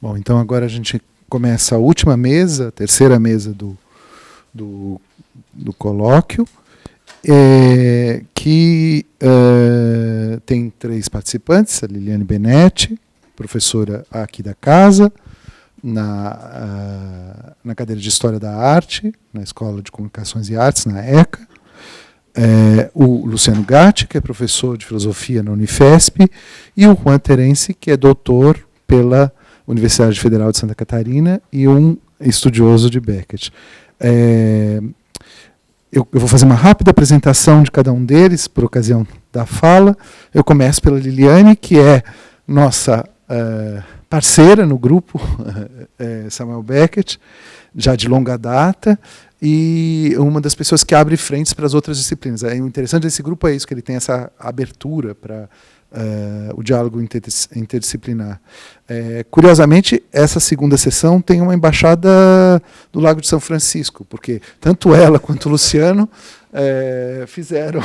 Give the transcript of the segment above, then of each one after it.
Bom, então agora a gente começa a última mesa, a terceira mesa do colóquio, que tem 3 participantes: a Liliane Benetti, professora aqui da casa, na cadeira de História da Arte, na Escola de Comunicações e Artes, na ECA, o Luciano Gatti, que é professor de Filosofia na Unifesp, e o Juan Terence, que é doutor pela Universidade Federal de Santa Catarina e um estudioso de Beckett. Eu vou fazer uma rápida apresentação de cada um deles, por ocasião da fala. Eu começo pela Liliane, que é nossa parceira no grupo Samuel Beckett, já de longa data, e uma das pessoas que abre frentes para as outras disciplinas. O interessante desse grupo é isso, que ele tem essa abertura para o diálogo interdisciplinar. Curiosamente, essa segunda sessão tem uma embaixada do Lago de São Francisco, porque tanto ela quanto o Luciano fizeram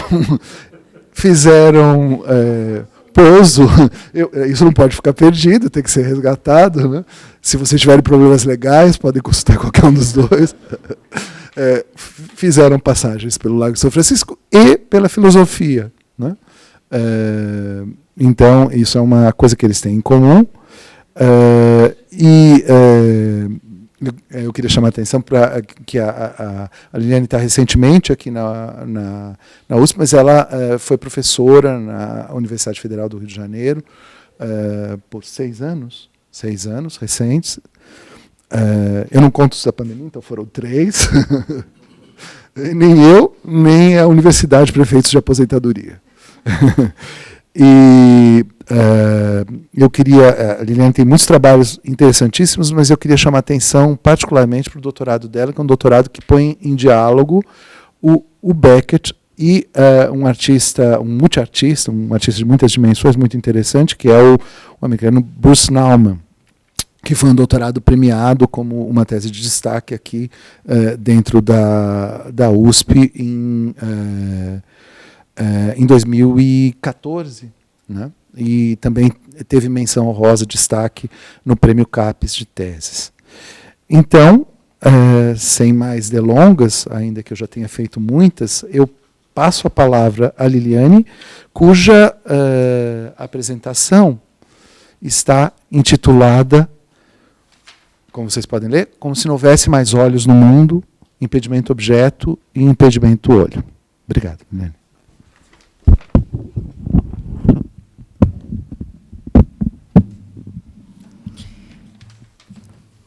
pouso. Isso não pode ficar perdido, tem que ser resgatado, né? Se vocês tiverem problemas legais, podem consultar qualquer um dos dois. Fizeram passagens pelo Lago de São Francisco e pela filosofia, né? Então, isso é uma coisa que eles têm em comum. Eu queria chamar a atenção para que a Liliane está recentemente aqui na USP, mas ela foi professora na Universidade Federal do Rio de Janeiro por 6 anos recentes. Eu não conto os da pandemia, então foram 3. Nem eu, nem a Universidade Prefeitos de Aposentadoria. Eu queria, a Liliane tem muitos trabalhos interessantíssimos, mas eu queria chamar a atenção particularmente para o doutorado dela, que é um doutorado que põe em diálogo o Beckett e um artista de muitas dimensões, muito interessante, que é o americano Bruce Nauman, que foi um doutorado premiado como uma tese de destaque aqui dentro da USP em 2014, né? E também teve menção honrosa, destaque no Prêmio CAPES de Teses. Então, sem mais delongas, ainda que eu já tenha feito muitas, eu passo a palavra à Liliane, cuja apresentação está intitulada, como vocês podem ler, Como se não houvesse mais olhos no mundo, impedimento objeto e impedimento olho. Obrigado, Liliane.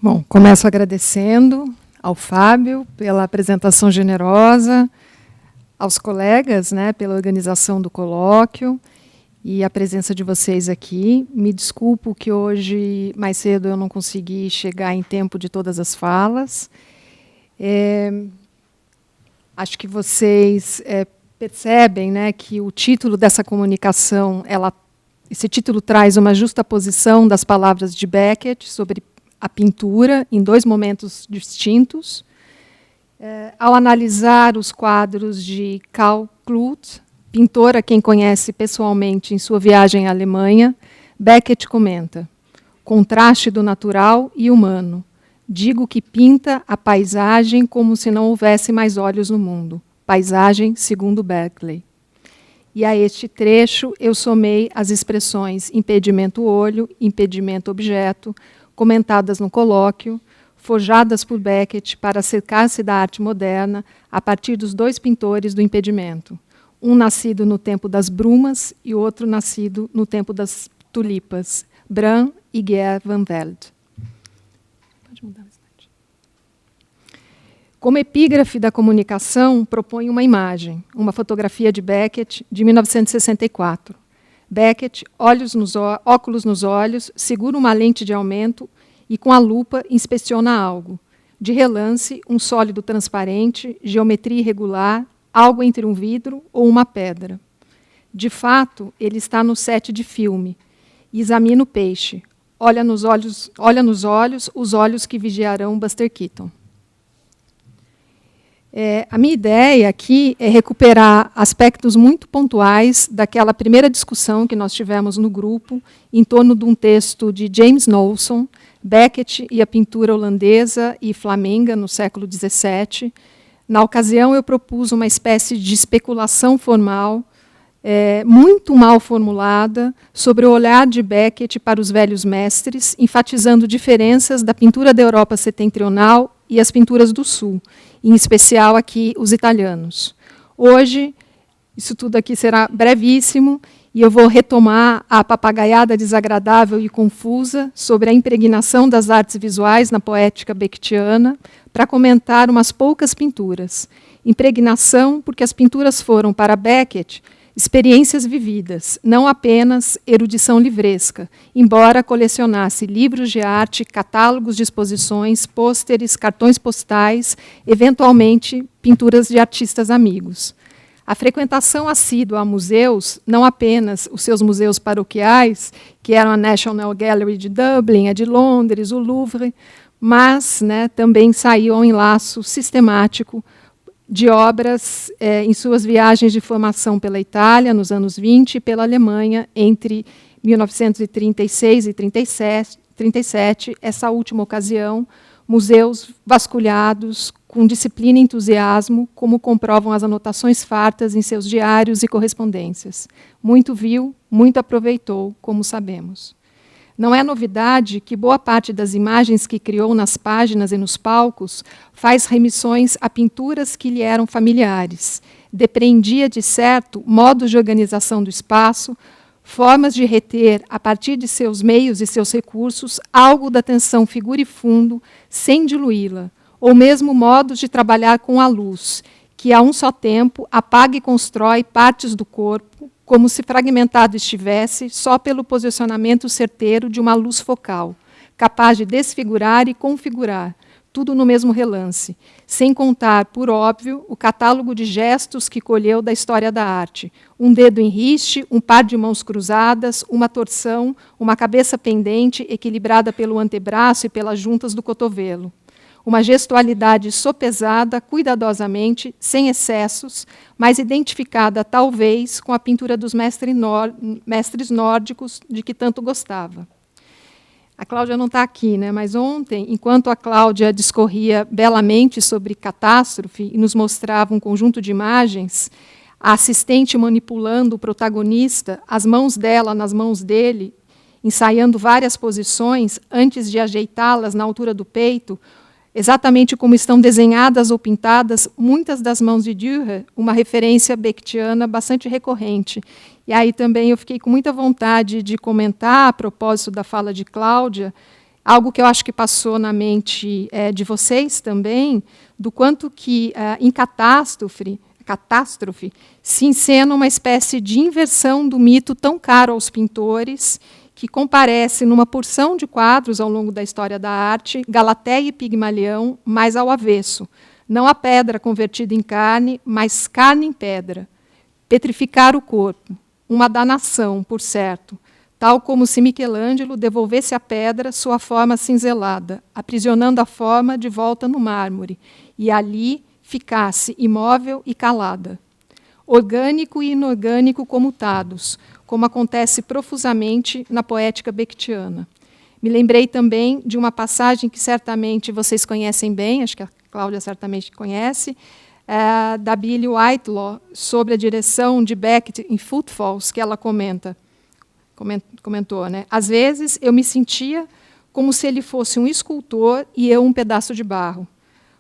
Bom, começo agradecendo ao Fábio pela apresentação generosa, aos colegas, né, pela organização do colóquio e a presença de vocês aqui. Me desculpo que hoje, mais cedo, eu não consegui chegar em tempo de todas as falas. Acho que vocês percebem, né, que o título dessa comunicação, esse título traz uma justaposição das palavras de Beckett sobre a pintura em 2 momentos distintos. Ao analisar os quadros de Karl Klute, pintor a quem conhece pessoalmente em sua viagem à Alemanha, Beckett comenta: contraste do natural e humano. Digo que pinta a paisagem como se não houvesse mais olhos no mundo. Paisagem segundo Berkeley. E a este trecho eu somei as expressões impedimento olho, impedimento objeto, comentadas no colóquio, forjadas por Beckett para acercar-se da arte moderna a partir dos 2 pintores do impedimento, um nascido no tempo das brumas e outro nascido no tempo das tulipas, Brand e Geert van Velde. Pode mudar o slide. Como epígrafe da comunicação, propõe uma imagem, uma fotografia de Beckett, de 1964. Beckett, óculos nos olhos, segura uma lente de aumento e, com a lupa, inspeciona algo. De relance, um sólido transparente, geometria irregular, algo entre um vidro ou uma pedra. De fato, ele está no set de filme e examina o peixe. Olha nos olhos, os olhos que vigiarão Buster Keaton. A minha ideia aqui é recuperar aspectos muito pontuais daquela primeira discussão que nós tivemos no grupo em torno de um texto de James Knowlson, Beckett e a pintura holandesa e flamenga no século XVII. Na ocasião, eu propus uma espécie de especulação formal, muito mal formulada, sobre o olhar de Beckett para os velhos mestres, enfatizando diferenças da pintura da Europa setentrional e as pinturas do Sul, em especial aqui os italianos. Hoje, isso tudo aqui será brevíssimo, e eu vou retomar a papagaiada desagradável e confusa sobre a impregnação das artes visuais na poética beckettiana, para comentar umas poucas pinturas. Impregnação, porque as pinturas foram, para Beckett, experiências vividas, não apenas erudição livresca, embora colecionasse livros de arte, catálogos de exposições, pôsteres, cartões postais, eventualmente pinturas de artistas amigos. A frequentação assídua a museus, não apenas os seus museus paroquiais, que eram a National Gallery de Dublin, a de Londres, o Louvre, mas também saiu ao enlaço sistemático de obras em suas viagens de formação pela Itália, nos anos 20, e pela Alemanha, entre 1936 e 1937, essa última ocasião, museus vasculhados com disciplina e entusiasmo, como comprovam as anotações fartas em seus diários e correspondências. Muito viu, muito aproveitou, como sabemos. Não é novidade que boa parte das imagens que criou nas páginas e nos palcos faz remissões a pinturas que lhe eram familiares. Depreendia, de certo, modos de organização do espaço, formas de reter, a partir de seus meios e seus recursos, algo da tensão figura e fundo, sem diluí-la, ou mesmo modos de trabalhar com a luz, que a um só tempo apaga e constrói partes do corpo, como se fragmentado estivesse só pelo posicionamento certeiro de uma luz focal, capaz de desfigurar e configurar, tudo no mesmo relance, sem contar, por óbvio, o catálogo de gestos que colheu da história da arte. Um dedo em riste, um par de mãos cruzadas, uma torção, uma cabeça pendente, equilibrada pelo antebraço e pelas juntas do cotovelo. Uma gestualidade sopesada, cuidadosamente, sem excessos, mas identificada, talvez, com a pintura dos mestres nórdicos de que tanto gostava. A Cláudia não está aqui, mas ontem, enquanto a Cláudia discorria belamente sobre catástrofe e nos mostrava um conjunto de imagens, a assistente manipulando o protagonista, as mãos dela nas mãos dele, ensaiando várias posições antes de ajeitá-las na altura do peito, exatamente como estão desenhadas ou pintadas muitas das mãos de Dürer, uma referência beckettiana bastante recorrente. E aí também eu fiquei com muita vontade de comentar, a propósito da fala de Cláudia, algo que eu acho que passou na mente de vocês também, do quanto que em catástrofe se encena uma espécie de inversão do mito tão caro aos pintores, que comparece numa porção de quadros ao longo da história da arte, Galateia e Pigmalião, mais ao avesso. Não a pedra convertida em carne, mas carne em pedra. Petrificar o corpo. Uma danação, por certo, tal como se Michelangelo devolvesse à pedra sua forma cinzelada, aprisionando a forma de volta no mármore, e ali ficasse imóvel e calada. Orgânico e inorgânico comutados, como acontece profusamente na poética beckettiana. Me lembrei também de uma passagem que certamente vocês conhecem bem, acho que a Cláudia certamente conhece, da Billie Whitelaw, sobre a direção de Beckett em Footfalls, que ela comentou. Às vezes, eu me sentia como se ele fosse um escultor e eu um pedaço de barro.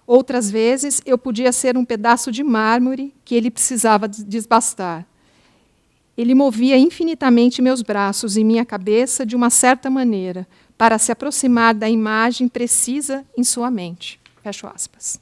Outras vezes, eu podia ser um pedaço de mármore que ele precisava desbastar. Ele movia infinitamente meus braços e minha cabeça de uma certa maneira, para se aproximar da imagem precisa em sua mente. Fecho aspas.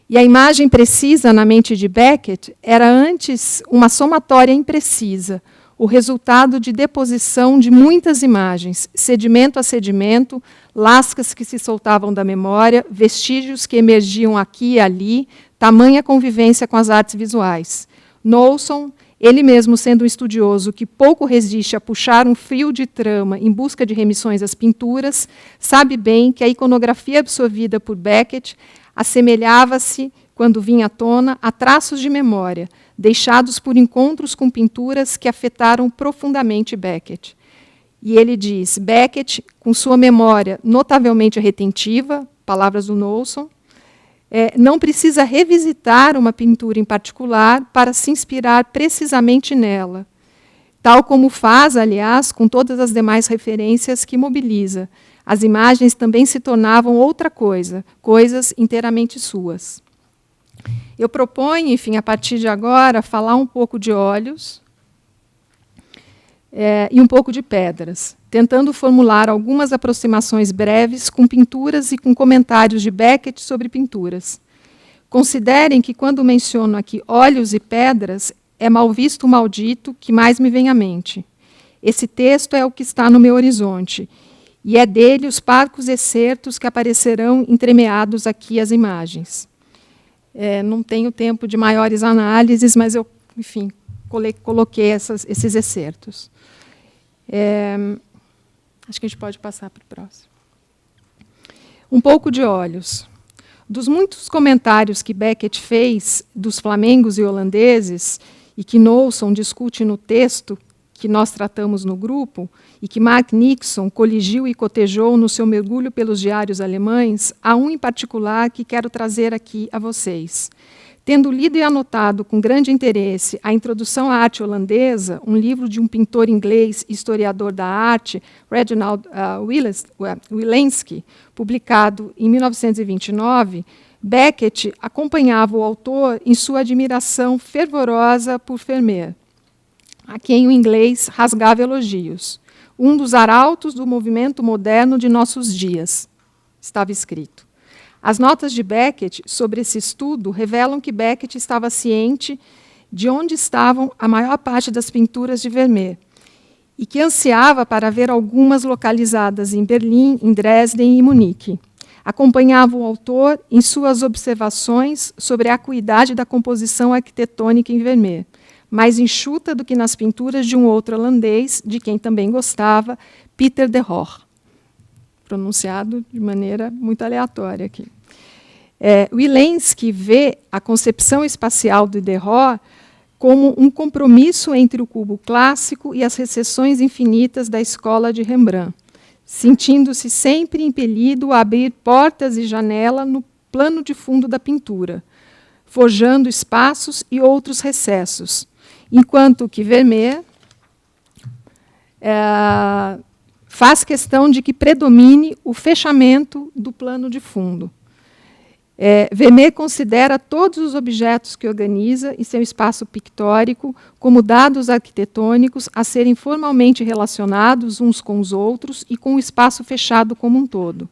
E a imagem precisa na mente de Beckett era antes uma somatória imprecisa, o resultado de deposição de muitas imagens, sedimento a sedimento, lascas que se soltavam da memória, vestígios que emergiam aqui e ali, tamanha convivência com as artes visuais. Knowlson, ele mesmo sendo um estudioso que pouco resiste a puxar um fio de trama em busca de remissões às pinturas, sabe bem que a iconografia absorvida por Beckett assemelhava-se, quando vinha à tona, a traços de memória, deixados por encontros com pinturas que afetaram profundamente Beckett. E ele diz, Beckett, com sua memória notavelmente retentiva, palavras do Knowlson, não precisa revisitar uma pintura em particular para se inspirar precisamente nela, tal como faz, aliás, com todas as demais referências que mobiliza. As imagens também se tornavam outra coisa, coisas inteiramente suas. Eu proponho, enfim, a partir de agora, falar um pouco de olhos e um pouco de pedras, tentando formular algumas aproximações breves com pinturas e com comentários de Beckett sobre pinturas. Considerem que, quando menciono aqui olhos e pedras, é mal visto o maldito que mais me vem à mente. Esse texto é o que está no meu horizonte, e é dele os parcos excertos que aparecerão entremeados aqui as imagens. Não tenho tempo de maiores análises, mas eu, enfim, coloquei esses excertos. Acho que a gente pode passar para o próximo. Um pouco de olhos. Dos muitos comentários que Beckett fez dos flamengos e holandeses, e que Knowlson discute no texto que nós tratamos no grupo, e que Mark Nixon coligiu e cotejou no seu mergulho pelos diários alemães, há um em particular que quero trazer aqui a vocês. Tendo lido e anotado com grande interesse A Introdução à Arte Holandesa, um livro de um pintor inglês e historiador da arte, Reginald Wilensky, publicado em 1929, Beckett acompanhava o autor em sua admiração fervorosa por Vermeer, a quem o inglês rasgava elogios. Um dos arautos do movimento moderno de nossos dias, estava escrito. As notas de Beckett sobre esse estudo revelam que Beckett estava ciente de onde estavam a maior parte das pinturas de Vermeer e que ansiava para ver algumas localizadas em Berlim, em Dresden e Munique. Acompanhava o autor em suas observações sobre a acuidade da composição arquitetônica em Vermeer, mais enxuta do que nas pinturas de um outro holandês, de quem também gostava, Pieter de Hoor. Pronunciado de maneira muito aleatória aqui. Wilensky vê a concepção espacial de de Hoor como um compromisso entre o cubo clássico e as recessões infinitas da escola de Rembrandt, sentindo-se sempre impelido a abrir portas e janela no plano de fundo da pintura, forjando espaços e outros recessos, enquanto que Vermeer faz questão de que predomine o fechamento do plano de fundo. Vermeer considera todos os objetos que organiza em seu espaço pictórico como dados arquitetônicos a serem formalmente relacionados uns com os outros e com o espaço fechado como um todo.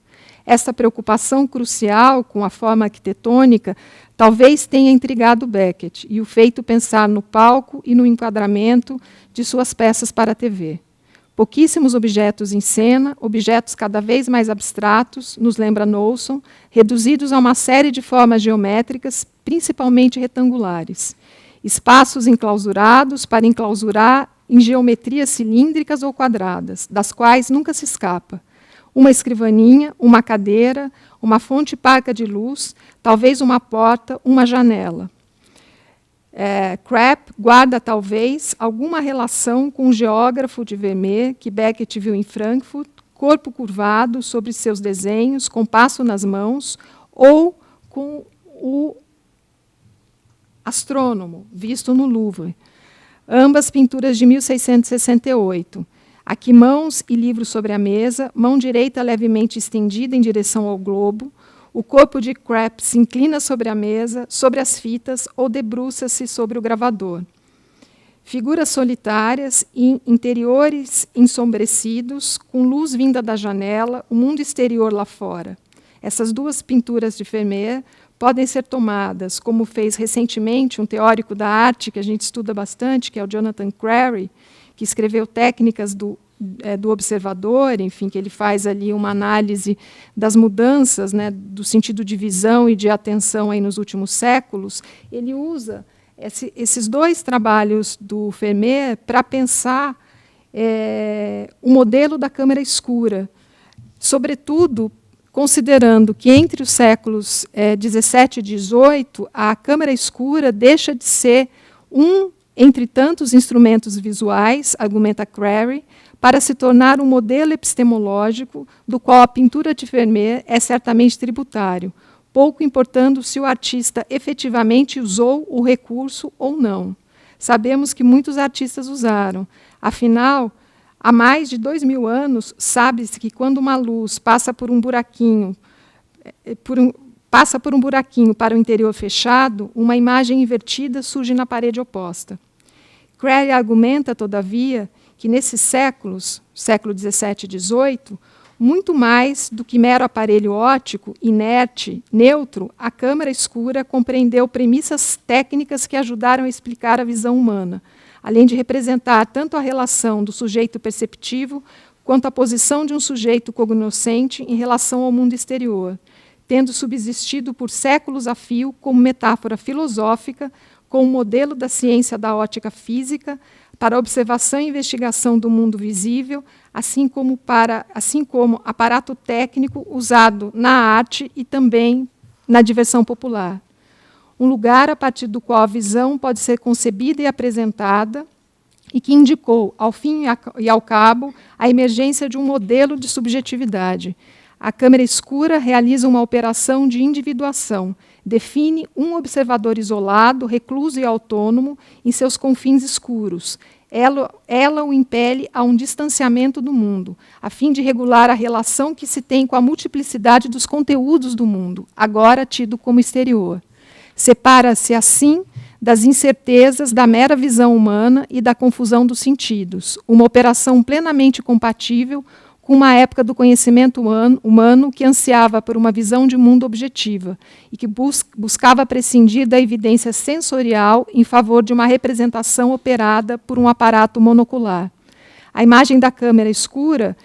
Essa preocupação crucial com a forma arquitetônica talvez tenha intrigado Beckett e o feito pensar no palco e no enquadramento de suas peças para a TV. Pouquíssimos objetos em cena, objetos cada vez mais abstratos, nos lembra Knowlson, reduzidos a uma série de formas geométricas, principalmente retangulares. Espaços enclausurados para enclausurar em geometrias cilíndricas ou quadradas, das quais nunca se escapa. Uma escrivaninha, uma cadeira, uma fonte parca de luz, talvez uma porta, uma janela. Krapp guarda, talvez, alguma relação com o geógrafo de Vermeer, que Beckett viu em Frankfurt, corpo curvado sobre seus desenhos, compasso nas mãos, ou com o astrônomo, visto no Louvre. Ambas pinturas de 1668. Aqui mãos e livros sobre a mesa, mão direita levemente estendida em direção ao globo. O corpo de Krapp se inclina sobre a mesa, sobre as fitas, ou debruça-se sobre o gravador. Figuras solitárias e interiores ensombrecidos, com luz vinda da janela, o mundo exterior lá fora. Essas duas pinturas de Vermeer podem ser tomadas, como fez recentemente um teórico da arte que a gente estuda bastante, que é o Jonathan Crary, que escreveu Técnicas do observador, enfim, que ele faz ali uma análise das mudanças, né, do sentido de visão e de atenção aí nos últimos séculos. Ele usa esses dois trabalhos do Vermeer para pensar o modelo da câmara escura, sobretudo considerando que entre os séculos 17 e 18, a câmara escura deixa de ser entre tantos instrumentos visuais, argumenta Crary, para se tornar um modelo epistemológico do qual a pintura de Vermeer é certamente tributário, pouco importando se o artista efetivamente usou o recurso ou não. Sabemos que muitos artistas usaram. Afinal, há mais de 2000 anos, sabe-se que quando uma luz passa por um buraquinho para o interior fechado, uma imagem invertida surge na parede oposta. Crary argumenta, todavia, que nesses séculos, século XVII e XVIII, muito mais do que mero aparelho óptico, inerte, neutro, a câmara escura compreendeu premissas técnicas que ajudaram a explicar a visão humana, além de representar tanto a relação do sujeito perceptivo quanto a posição de um sujeito cognoscente em relação ao mundo exterior, tendo subsistido por séculos a fio como metáfora filosófica, como modelo da ciência da ótica física, para a observação e investigação do mundo visível, assim como aparato técnico usado na arte e também na diversão popular. Um lugar a partir do qual a visão pode ser concebida e apresentada, e que indicou, ao fim e ao cabo, a emergência de um modelo de subjetividade. A câmera escura realiza uma operação de individuação, define um observador isolado, recluso e autônomo em seus confins escuros. Ela o impele a um distanciamento do mundo, a fim de regular a relação que se tem com a multiplicidade dos conteúdos do mundo, agora tido como exterior. Separa-se, assim, das incertezas da mera visão humana e da confusão dos sentidos, uma operação plenamente compatível com uma época do conhecimento humano que ansiava por uma visão de mundo objetiva e que buscava prescindir da evidência sensorial em favor de uma representação operada por um aparato monocular. A imagem da câmera escura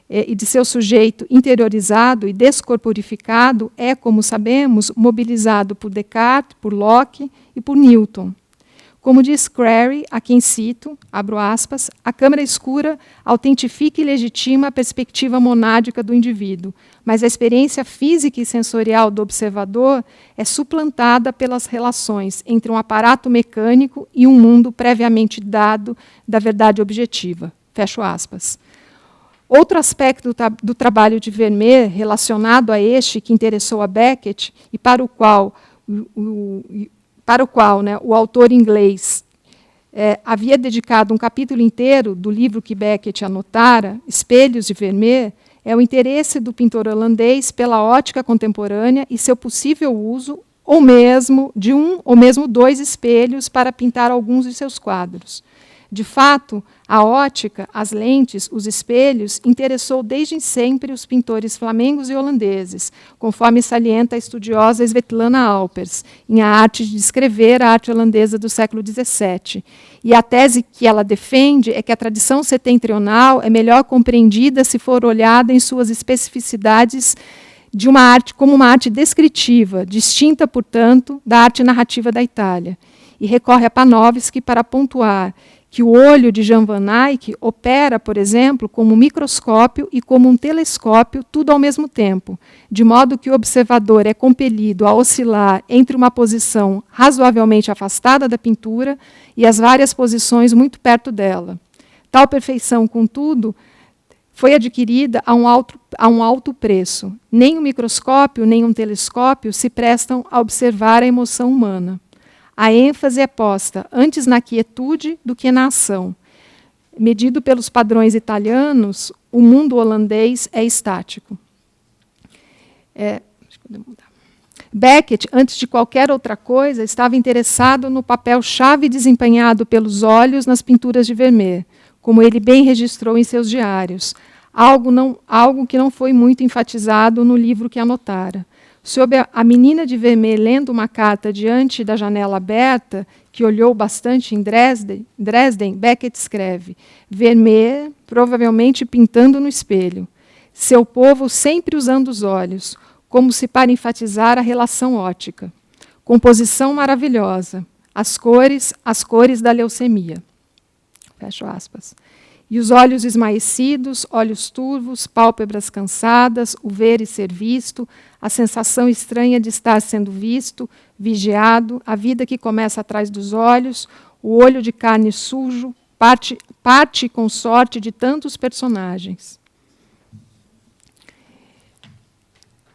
e de seu sujeito interiorizado e descorporificado é, como sabemos, mobilizado por Descartes, por Locke e por Newton. Como diz Crary, a quem cito, abro aspas, a câmara escura autentifica e legitima a perspectiva monádica do indivíduo, mas a experiência física e sensorial do observador é suplantada pelas relações entre um aparato mecânico e um mundo previamente dado da verdade objetiva. Fecho aspas. Outro aspecto do trabalho de Vermeer, relacionado a este que interessou a Beckett e para o qual o autor inglês havia dedicado um capítulo inteiro do livro que Beckett anotara, Espelhos de Vermeer, é o interesse do pintor holandês pela ótica contemporânea e seu possível uso, ou mesmo dois espelhos para pintar alguns de seus quadros. De fato, a ótica, as lentes, os espelhos interessou desde sempre os pintores flamengos e holandeses, conforme salienta a estudiosa Svetlana Alpers, em A Arte de Descrever a Arte Holandesa do século XVII. E a tese que ela defende é que a tradição setentrional é melhor compreendida se for olhada em suas especificidades de uma arte como uma arte descritiva, distinta, portanto, da arte narrativa da Itália. E recorre a Panofsky para pontuar que o olho de Jan van Eyck opera, por exemplo, como um microscópio e como um telescópio, tudo ao mesmo tempo, de modo que o observador é compelido a oscilar entre uma posição razoavelmente afastada da pintura e as várias posições muito perto dela. Tal perfeição, contudo, foi adquirida a um alto preço. Nem um microscópio, nem um telescópio se prestam a observar a emoção humana. A ênfase é posta antes na quietude do que na ação. Medido pelos padrões italianos, o mundo holandês é estático. Beckett, antes de qualquer outra coisa, estava interessado no papel-chave desempenhado pelos olhos nas pinturas de Vermeer, como ele bem registrou em seus diários, algo que não foi muito enfatizado no livro que anotara. Sobre a menina de Vermeer lendo uma carta diante da janela aberta, que olhou bastante em Dresden, Beckett escreve: Vermeer, provavelmente pintando no espelho. Seu povo sempre usando os olhos, como se para enfatizar a relação ótica. Composição maravilhosa. As cores da leucemia. Fecho aspas. E os olhos esmaecidos, olhos turvos, pálpebras cansadas, o ver e ser visto, a sensação estranha de estar sendo visto, vigiado, a vida que começa atrás dos olhos, o olho de carne sujo, parte consorte de tantos personagens.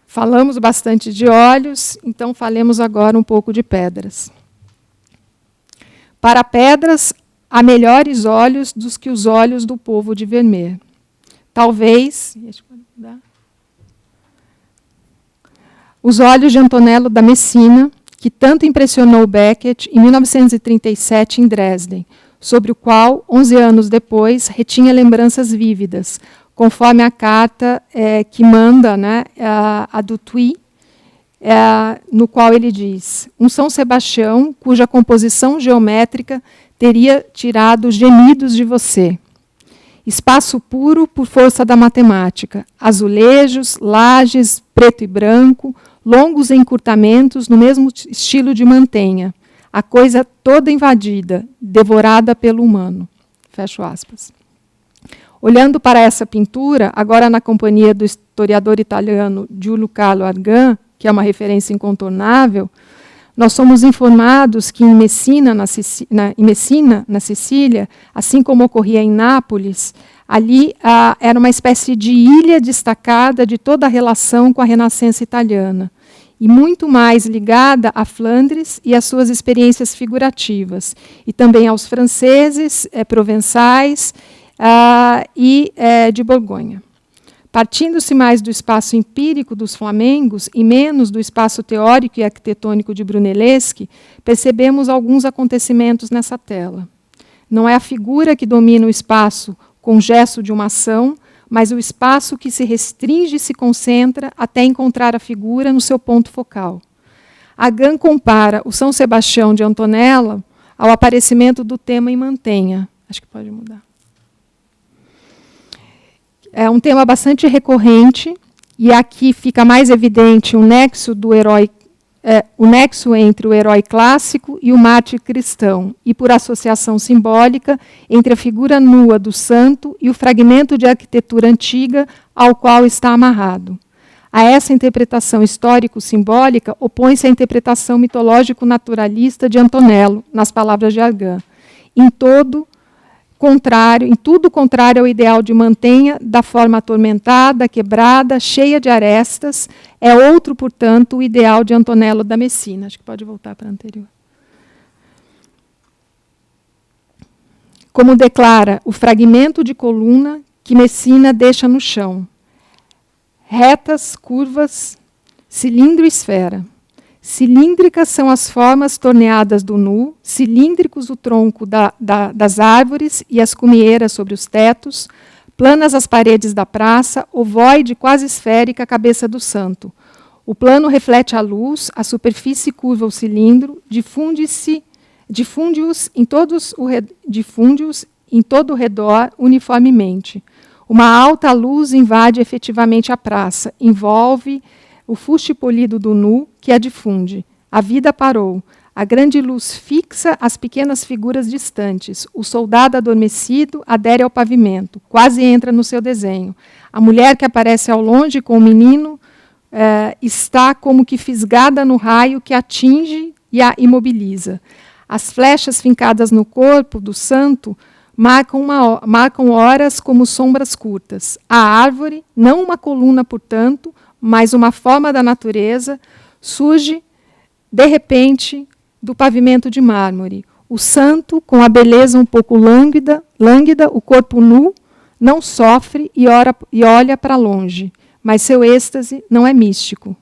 Falamos bastante de olhos, então falemos agora um pouco de pedras. Para pedras, há melhores olhos do que os olhos do povo de Vermeer. Talvez... Os olhos de Antonello da Messina, que tanto impressionou Beckett em 1937 em Dresden, sobre o qual, 11 anos depois, retinha lembranças vívidas, conforme a carta que manda, né, a Dutuy, no qual ele diz: um São Sebastião cuja composição geométrica teria tirado os gemidos de você. Espaço puro por força da matemática, azulejos, lajes, preto e branco, longos encurtamentos no mesmo estilo de Mantenha, a coisa toda invadida, devorada pelo humano. Fecho aspas. Olhando para essa pintura, agora na companhia do historiador italiano Giulio Carlo Argan, que é uma referência incontornável, nós somos informados que em Messina, na Sicília, assim como ocorria em Nápoles, ali era uma espécie de ilha destacada de toda a relação com a Renascença italiana, e muito mais ligada a Flandres e às suas experiências figurativas, e também aos franceses, provençais e de Borgonha. Partindo-se mais do espaço empírico dos flamengos e menos do espaço teórico e arquitetônico de Brunelleschi, percebemos alguns acontecimentos nessa tela. Não é a figura que domina o espaço com o gesto de uma ação, mas o espaço que se restringe e se concentra até encontrar a figura no seu ponto focal. Argan compara o São Sebastião de Antonello ao aparecimento do tema em Mantenha. Acho que pode mudar. É um tema bastante recorrente, e aqui fica mais evidente o nexo entre o herói clássico e o mártir cristão, e por associação simbólica entre a figura nua do santo e o fragmento de arquitetura antiga ao qual está amarrado. A essa interpretação histórico-simbólica opõe-se a interpretação mitológico-naturalista de Antonello, nas palavras de Argan. Em tudo contrário ao ideal de Mantenha, da forma atormentada, quebrada, cheia de arestas, é outro, portanto, o ideal de Antonello da Messina. Acho que pode voltar para a anterior. Como declara o fragmento de coluna que Messina deixa no chão. Retas, curvas, cilindro e esfera. Cilíndricas são as formas torneadas do nu, cilíndricos o tronco das árvores e as cumieiras sobre os tetos, planas as paredes da praça, ovoide quase esférica a cabeça do santo. O plano reflete a luz, a superfície curva o cilindro, difunde-os em todo o redor uniformemente. Uma alta luz invade efetivamente a praça, envolve o fuste polido do nu, que a difunde. A vida parou. A grande luz fixa as pequenas figuras distantes. O soldado adormecido adere ao pavimento, quase entra no seu desenho. A mulher que aparece ao longe com o menino está como que fisgada no raio que atinge e a imobiliza. As flechas fincadas no corpo do santo marcam horas como sombras curtas. A árvore, não uma coluna, portanto, mas uma forma da natureza, surge, de repente, do pavimento de mármore. O santo, com a beleza um pouco lânguida, o corpo nu, não sofre e olha para longe, mas seu êxtase não é místico.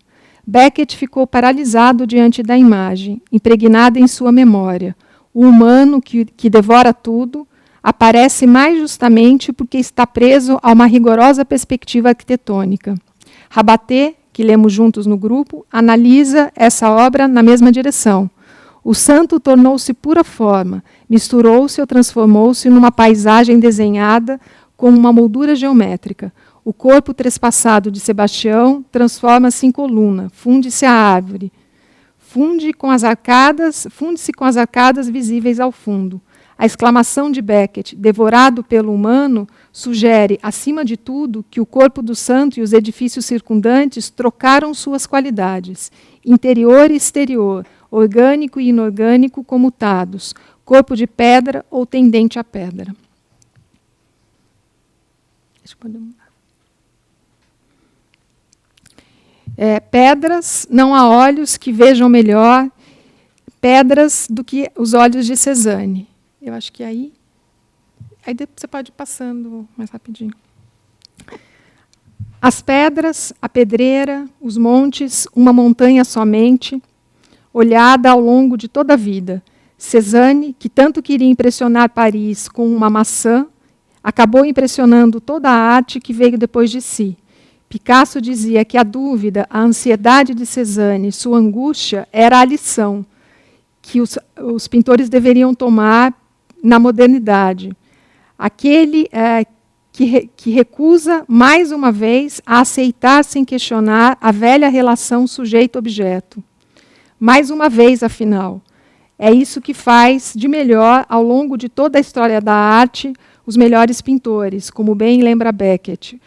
Beckett ficou paralisado diante da imagem, impregnada em sua memória. O humano que devora tudo aparece mais justamente porque está preso a uma rigorosa perspectiva arquitetônica. Rabaté, que lemos juntos no grupo, analisa essa obra na mesma direção. O santo tornou-se pura forma, misturou-se ou transformou-se numa paisagem desenhada com uma moldura geométrica. O corpo trespassado de Sebastião transforma-se em coluna, funde-se à árvore, funde-se com as arcadas visíveis ao fundo. A exclamação de Beckett, devorado pelo humano, sugere, acima de tudo, que o corpo do santo e os edifícios circundantes trocaram suas qualidades, interior e exterior, orgânico e inorgânico comutados, corpo de pedra ou tendente à pedra. Pedras, não há olhos que vejam melhor pedras do que os olhos de Cézanne. Eu acho que aí depois você pode ir passando mais rapidinho. As pedras, a pedreira, os montes, uma montanha somente, olhada ao longo de toda a vida. Cézanne, que tanto queria impressionar Paris com uma maçã, acabou impressionando toda a arte que veio depois de si. Picasso dizia que a dúvida, a ansiedade de Cézanne, sua angústia, era a lição que os pintores deveriam tomar na modernidade. Aquele que recusa, mais uma vez, a aceitar sem questionar a velha relação sujeito-objeto. Mais uma vez, afinal, é isso que faz de melhor, ao longo de toda a história da arte, os melhores pintores, como bem lembra Beckett,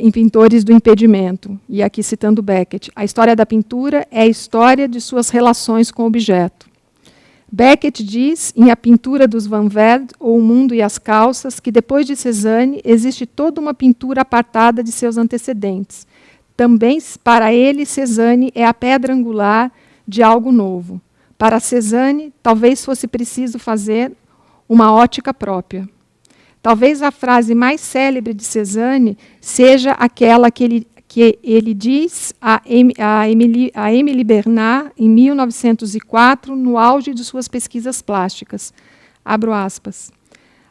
em Pintores do Impedimento. E aqui citando Beckett, a história da pintura é a história de suas relações com o objeto. Beckett diz, em A Pintura dos Van Velde, ou O Mundo e as Calças, que depois de Cézanne existe toda uma pintura apartada de seus antecedentes. Também, para ele, Cézanne é a pedra angular de algo novo. Para Cézanne, talvez fosse preciso fazer uma ótica própria. Talvez a frase mais célebre de Cézanne seja aquela que ele diz a Emily Bernard, em 1904, no auge de suas pesquisas plásticas. Abro aspas.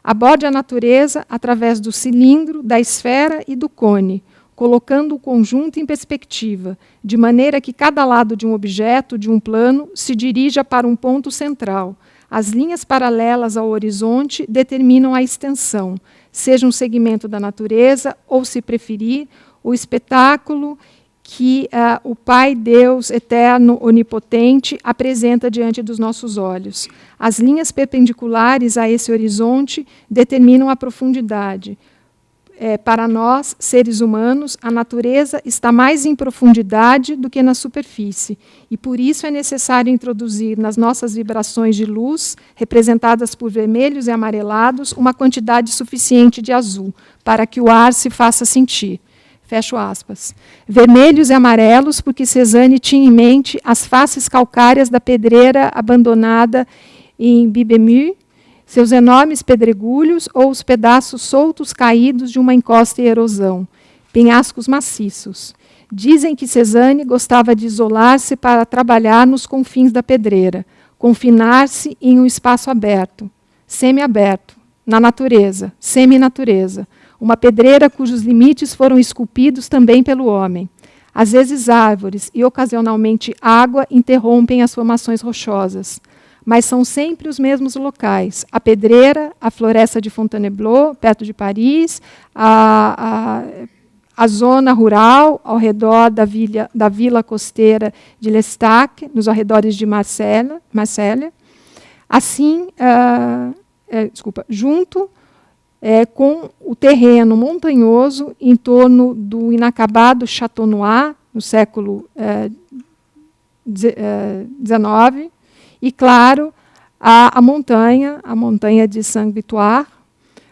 Aborde a natureza através do cilindro, da esfera e do cone, colocando o conjunto em perspectiva, de maneira que cada lado de um objeto, de um plano, se dirija para um ponto central. As linhas paralelas ao horizonte determinam a extensão, seja um segmento da natureza, ou, se preferir, o espetáculo que o Pai Deus eterno, onipotente, apresenta diante dos nossos olhos. As linhas perpendiculares a esse horizonte determinam a profundidade. Para nós, seres humanos, a natureza está mais em profundidade do que na superfície, e por isso é necessário introduzir nas nossas vibrações de luz, representadas por vermelhos e amarelados, uma quantidade suficiente de azul, para que o ar se faça sentir. Fecho aspas. Vermelhos e amarelos, porque Cézanne tinha em mente as faces calcárias da pedreira abandonada em Bibemue, seus enormes pedregulhos ou os pedaços soltos caídos de uma encosta e erosão, penhascos maciços. Dizem que Cézanne gostava de isolar-se para trabalhar nos confins da pedreira, confinar-se em um espaço aberto, semi-aberto, na natureza, semi-natureza, uma pedreira cujos limites foram esculpidos também pelo homem. Às vezes árvores e ocasionalmente água interrompem as formações rochosas, mas são sempre os mesmos locais. A pedreira, a floresta de Fontainebleau, perto de Paris, a zona rural ao redor da vila costeira de L'Estaque, nos arredores de Marselha. Assim, junto com o terreno montanhoso em torno do inacabado Château Noir, no século XIX, e, claro, a montanha de Saint-Victoire,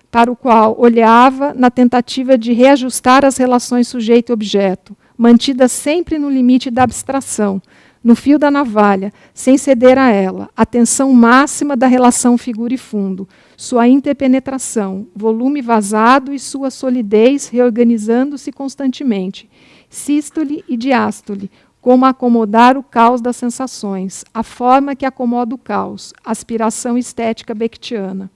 para o qual olhava na tentativa de reajustar as relações sujeito e objeto, mantidas sempre no limite da abstração, no fio da navalha, sem ceder a ela, a tensão máxima da relação figura e fundo, sua interpenetração, volume vazado e sua solidez reorganizando-se constantemente, sístole e diástole, como acomodar o caos das sensações, a forma que acomoda o caos, aspiração estética beckettiana.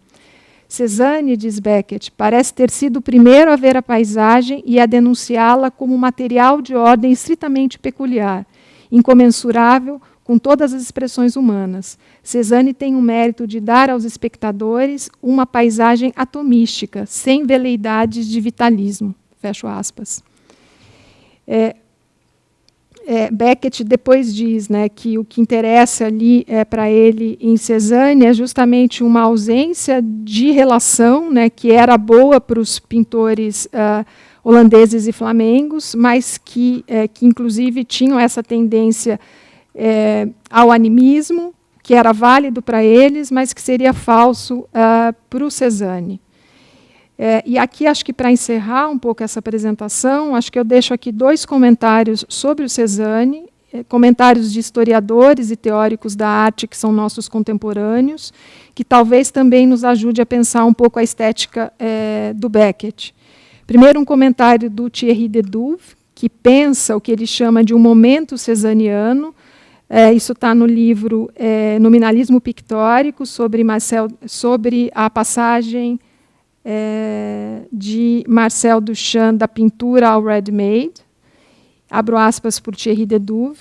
Cézanne, diz Beckett, parece ter sido o primeiro a ver a paisagem e a denunciá-la como material de ordem estritamente peculiar, incomensurável com todas as expressões humanas. Cézanne tem o mérito de dar aos espectadores uma paisagem atomística, sem veleidades de vitalismo. Fecho aspas. Beckett depois diz, né, que o que interessa ali para ele em Cézanne é justamente uma ausência de relação, né, que era boa para os pintores holandeses e flamengos, mas que inclusive tinham essa tendência ao animismo, que era válido para eles, mas que seria falso para o Cézanne. E aqui, acho que para encerrar um pouco essa apresentação, acho que eu deixo aqui 2 comentários sobre o Cézanne, comentários de historiadores e teóricos da arte que são nossos contemporâneos, que talvez também nos ajude a pensar um pouco a estética do Beckett. Primeiro, um comentário do Thierry Dedouve, que pensa o que ele chama de um momento cezanniano. Isso está no livro Nominalismo Pictórico, sobre a passagem de Marcel Duchamp da pintura ao ready-made. Abro aspas por Thierry Dedouve.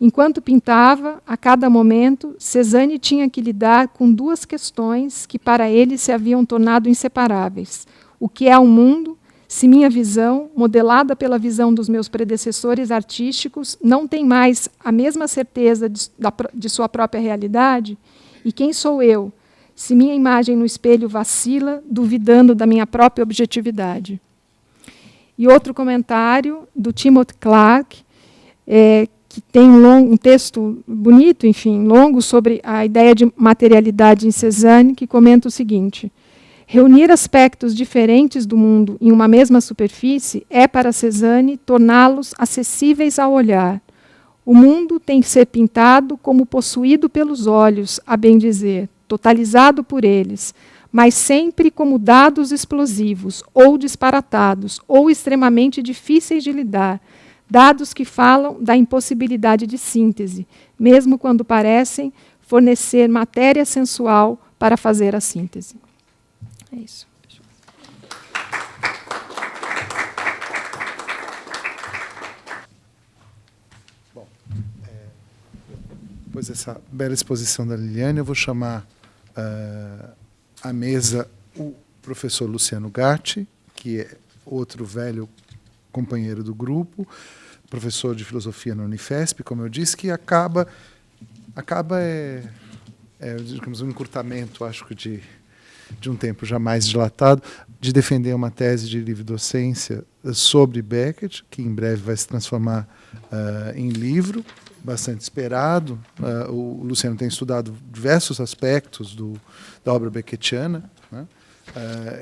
Enquanto pintava, a cada momento, Cézanne tinha que lidar com 2 questões que para ele se haviam tornado inseparáveis. O que é o mundo, se minha visão, modelada pela visão dos meus predecessores artísticos, não tem mais a mesma certeza de sua própria realidade? E quem sou eu, se minha imagem no espelho vacila, duvidando da minha própria objetividade? E outro comentário do Timothy Clark, que tem um texto bonito, enfim, longo, sobre a ideia de materialidade em Cézanne, que comenta o seguinte: reunir aspectos diferentes do mundo em uma mesma superfície é, para Cézanne, torná-los acessíveis ao olhar. O mundo tem que ser pintado como possuído pelos olhos, a bem dizer, totalizado por eles, mas sempre como dados explosivos, ou disparatados, ou extremamente difíceis de lidar, dados que falam da impossibilidade de síntese, mesmo quando parecem fornecer matéria sensual para fazer a síntese. É isso. Bom, depois dessa bela exposição da Liliane, eu vou chamar à mesa o professor Luciano Gatti, que é outro velho companheiro do grupo, professor de filosofia na Unifesp, como eu disse, que acaba digamos, um encurtamento, acho que de um tempo já mais dilatado, de defender uma tese de livre docência sobre Beckett, que em breve vai se transformar em livro, bastante esperado. O Luciano tem estudado diversos aspectos da obra beckettiana, né?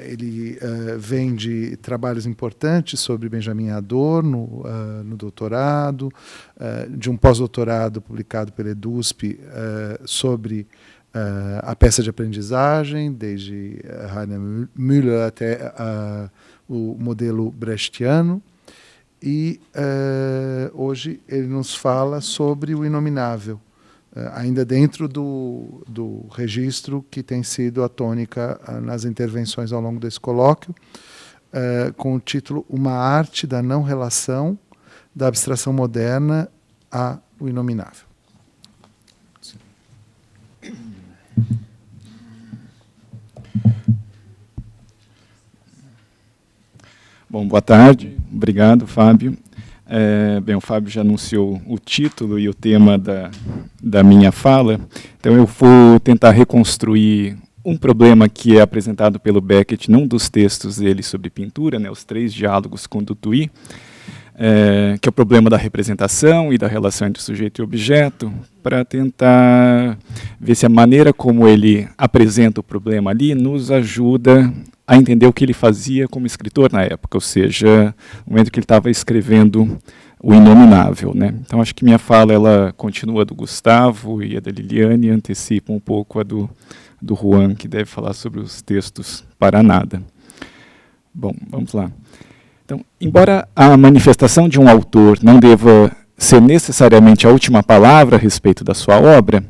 Ele vem de trabalhos importantes sobre Benjamin Adorno no doutorado, de um pós-doutorado publicado pela EDUSP sobre a peça de aprendizagem, desde Heiner Müller até o modelo brechtiano. E hoje ele nos fala sobre o inominável, ainda dentro do registro que tem sido a tônica nas intervenções ao longo desse colóquio, com o título Uma Arte da Não Relação, da Abstração Moderna ao Inominável. Bom, boa tarde. Obrigado, Fábio. Bem, o Fábio já anunciou o título e o tema da minha fala, então eu vou tentar reconstruir um problema que é apresentado pelo Beckett num dos textos dele sobre pintura, né, os 3 diálogos com Dutuy, que é o problema da representação e da relação entre sujeito e objeto, para tentar ver se a maneira como ele apresenta o problema ali nos ajuda a entender o que ele fazia como escritor na época, ou seja, no momento que ele estava escrevendo o Inominável, né? Então, acho que minha fala ela continua do Gustavo e a da Liliane, antecipa um pouco a do Juan, que deve falar sobre os textos para nada. Bom, vamos lá. Então, embora a manifestação de um autor não deva ser necessariamente a última palavra a respeito da sua obra,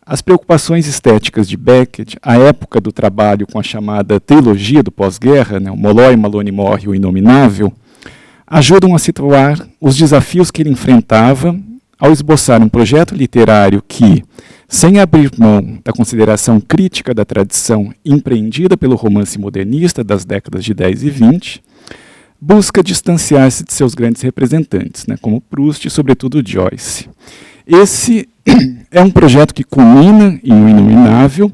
as preocupações estéticas de Beckett, à época do trabalho com a chamada trilogia do pós-guerra, né, o Molloy, Malone morre e o Inominável, ajudam a situar os desafios que ele enfrentava ao esboçar um projeto literário que, sem abrir mão da consideração crítica da tradição empreendida pelo romance modernista das décadas de 10 e 20, busca distanciar-se de seus grandes representantes, né, como Proust e, sobretudo, Joyce. Esse é um projeto que culmina em O Inominável,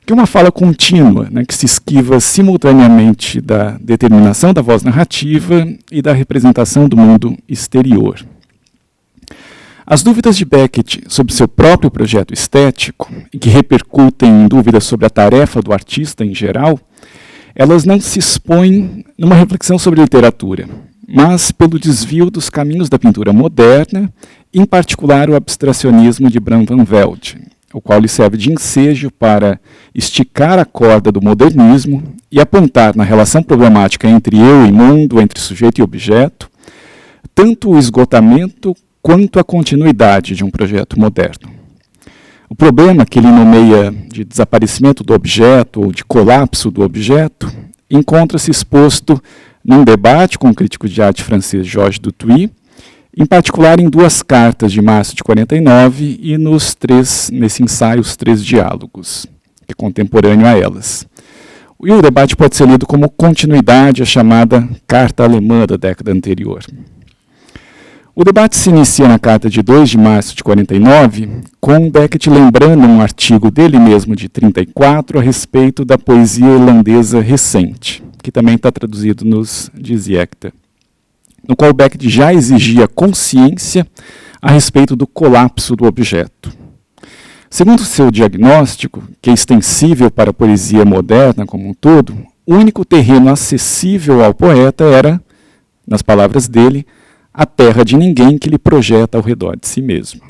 que é uma fala contínua, né, que se esquiva simultaneamente da determinação da voz narrativa e da representação do mundo exterior. As dúvidas de Beckett sobre seu próprio projeto estético, e que repercutem em dúvidas sobre a tarefa do artista em geral, elas não se expõem numa reflexão sobre literatura, mas pelo desvio dos caminhos da pintura moderna, em particular o abstracionismo de Bram van Velde, o qual lhe serve de ensejo para esticar a corda do modernismo e apontar na relação problemática entre eu e mundo, entre sujeito e objeto, tanto o esgotamento quanto a continuidade de um projeto moderno. O problema que ele nomeia de desaparecimento do objeto ou de colapso do objeto encontra-se exposto num debate com o crítico de arte francês Georges Dutuit, em particular em 2 cartas de março de 49 e nesse ensaio Os Três Diálogos, que é contemporâneo a elas. E o debate pode ser lido como continuidade à chamada Carta Alemã da década anterior. O debate se inicia na carta de 2 de março de 49, com Beckett lembrando um artigo dele mesmo de 34 a respeito da poesia irlandesa recente, que também está traduzido nos Disiecta, no qual Beckett já exigia consciência a respeito do colapso do objeto. Segundo seu diagnóstico, que é extensível para a poesia moderna como um todo, o único terreno acessível ao poeta era, nas palavras dele, a terra de ninguém que lhe projeta ao redor de si mesmo.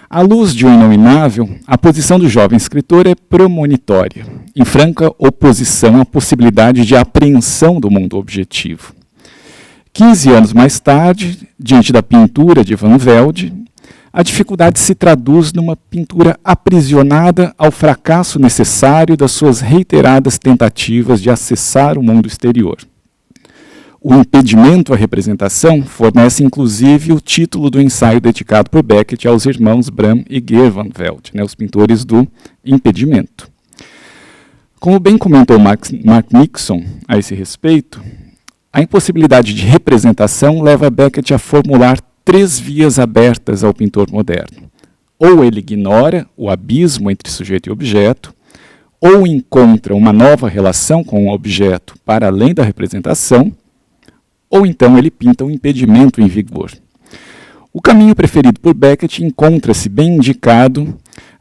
À luz de um inominável, a posição do jovem escritor é premonitória, em franca oposição à possibilidade de apreensão do mundo objetivo. 15 anos mais tarde, diante da pintura de Van Velde, a dificuldade se traduz numa pintura aprisionada ao fracasso necessário das suas reiteradas tentativas de acessar o mundo exterior. O impedimento à representação fornece, inclusive, o título do ensaio dedicado por Beckett aos irmãos Bram e Geert Van Velde, os pintores do impedimento. Como bem comentou Mark Nixon a esse respeito, a impossibilidade de representação leva Beckett a formular 3 vias abertas ao pintor moderno. Ou ele ignora o abismo entre sujeito e objeto, ou encontra uma nova relação com o objeto para além da representação, ou então ele pinta um impedimento em vigor. O caminho preferido por Beckett encontra-se bem indicado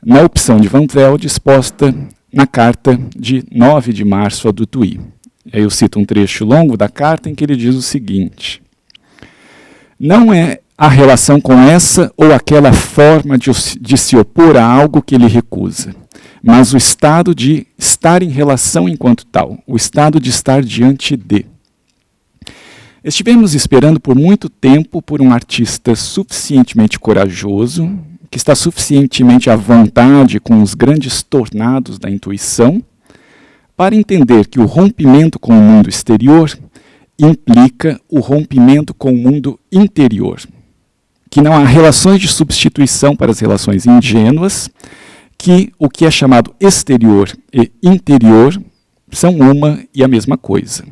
na opção de Van Velde exposta na carta de 9 de março a Dutuit. Aí eu cito um trecho longo da carta em que ele diz o seguinte: não é a relação com essa ou aquela forma de se opor a algo que ele recusa, mas o estado de estar em relação enquanto tal, o estado de estar diante de. Estivemos esperando por muito tempo por um artista suficientemente corajoso, que está suficientemente à vontade com os grandes tornados da intuição, para entender que o rompimento com o mundo exterior implica o rompimento com o mundo interior, que não há relações de substituição para as relações ingênuas, que o que é chamado exterior e interior são uma e a mesma coisa.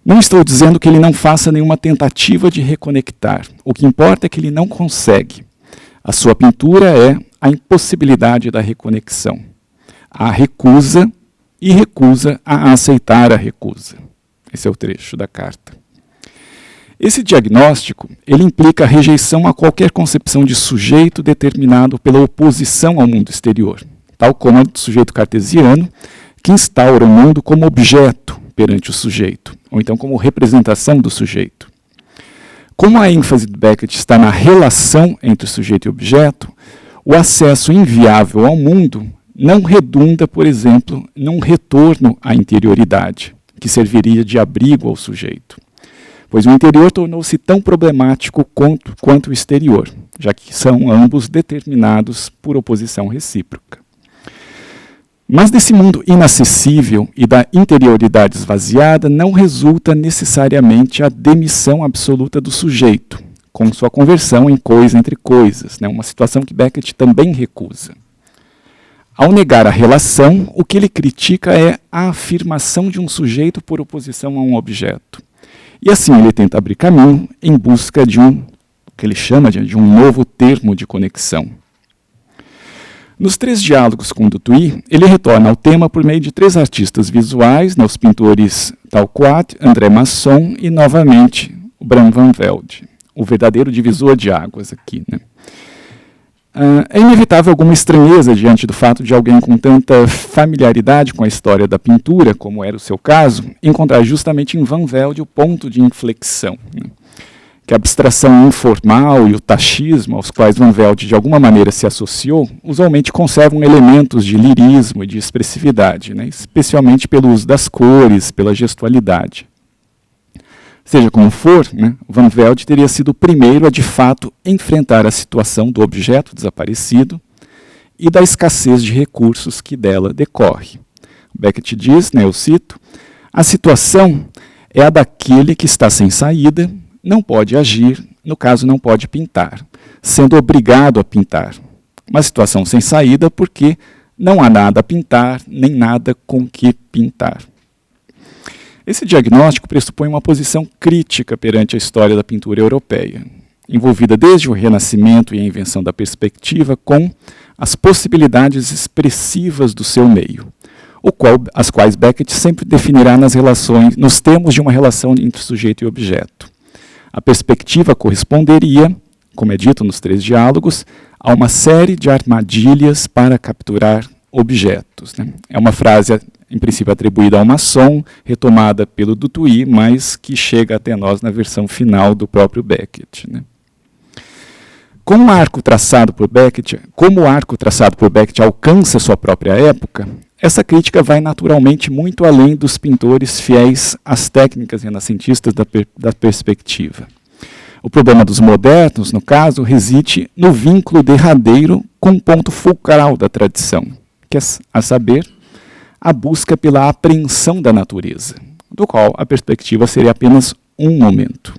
Não estou dizendo que ele não faça nenhuma tentativa de reconectar. O que importa é que ele não consegue. A sua pintura é a impossibilidade da reconexão. A recusa e recusa a aceitar a recusa. Esse é o trecho da carta. Esse diagnóstico, ele implica a rejeição a qualquer concepção de sujeito determinado pela oposição ao mundo exterior, tal como a do sujeito cartesiano, que instaura o mundo como objeto perante o sujeito, ou então como representação do sujeito. Como a ênfase de Beckett está na relação entre sujeito e objeto, o acesso inviável ao mundo não redunda, por exemplo, num retorno à interioridade, que serviria de abrigo ao sujeito. Pois o interior tornou-se tão problemático quanto o exterior, já que são ambos determinados por oposição recíproca. Mas desse mundo inacessível e da interioridade esvaziada não resulta necessariamente a demissão absoluta do sujeito, com sua conversão em coisa entre coisas, uma situação que Beckett também recusa. Ao negar a relação, o que ele critica é a afirmação de um sujeito por oposição a um objeto. E assim ele tenta abrir caminho em busca de o que ele chama de um novo termo de conexão. Nos 3 diálogos com Dutuit, ele retorna ao tema por meio de 3 artistas visuais, os pintores Talcott, André Masson e, novamente, o Bram Van Velde. o verdadeiro divisor de águas aqui, né? É inevitável alguma estranheza diante do fato de alguém com tanta familiaridade com a história da pintura, como era o seu caso, encontrar justamente em Van Velde o ponto de inflexão, né? Que a abstração informal e o taxismo, aos quais Van Velde de alguma maneira se associou, usualmente conservam elementos de lirismo e de expressividade, né? Especialmente pelo uso das cores, pela gestualidade. Seja como for, né, Van Velde teria sido o primeiro a de fato enfrentar a situação do objeto desaparecido e da escassez de recursos que dela decorre. Beckett diz, né, eu cito, a situação é a daquele que está sem saída, não pode agir, no caso não pode pintar, sendo obrigado a pintar. Uma situação sem saída porque não há nada a pintar, nem nada com que pintar. Esse diagnóstico pressupõe uma posição crítica perante a história da pintura europeia, envolvida desde o Renascimento e a invenção da perspectiva com as possibilidades expressivas do seu meio, as quais Beckett sempre definirá nos termos de uma relação entre sujeito e objeto. A perspectiva corresponderia, como é dito nos 3 diálogos, a uma série de armadilhas para capturar objetos, né? É uma frase, em princípio, atribuída ao Masson, retomada pelo Dutuy, mas que chega até nós na versão final do próprio Beckett, né? Como o arco traçado por Beckett alcança sua própria época, essa crítica vai naturalmente muito além dos pintores fiéis às técnicas renascentistas da perspectiva. O problema dos modernos, no caso, reside no vínculo derradeiro com o ponto fulcral da tradição, que é, a saber, a busca pela apreensão da natureza, do qual a perspectiva seria apenas um momento.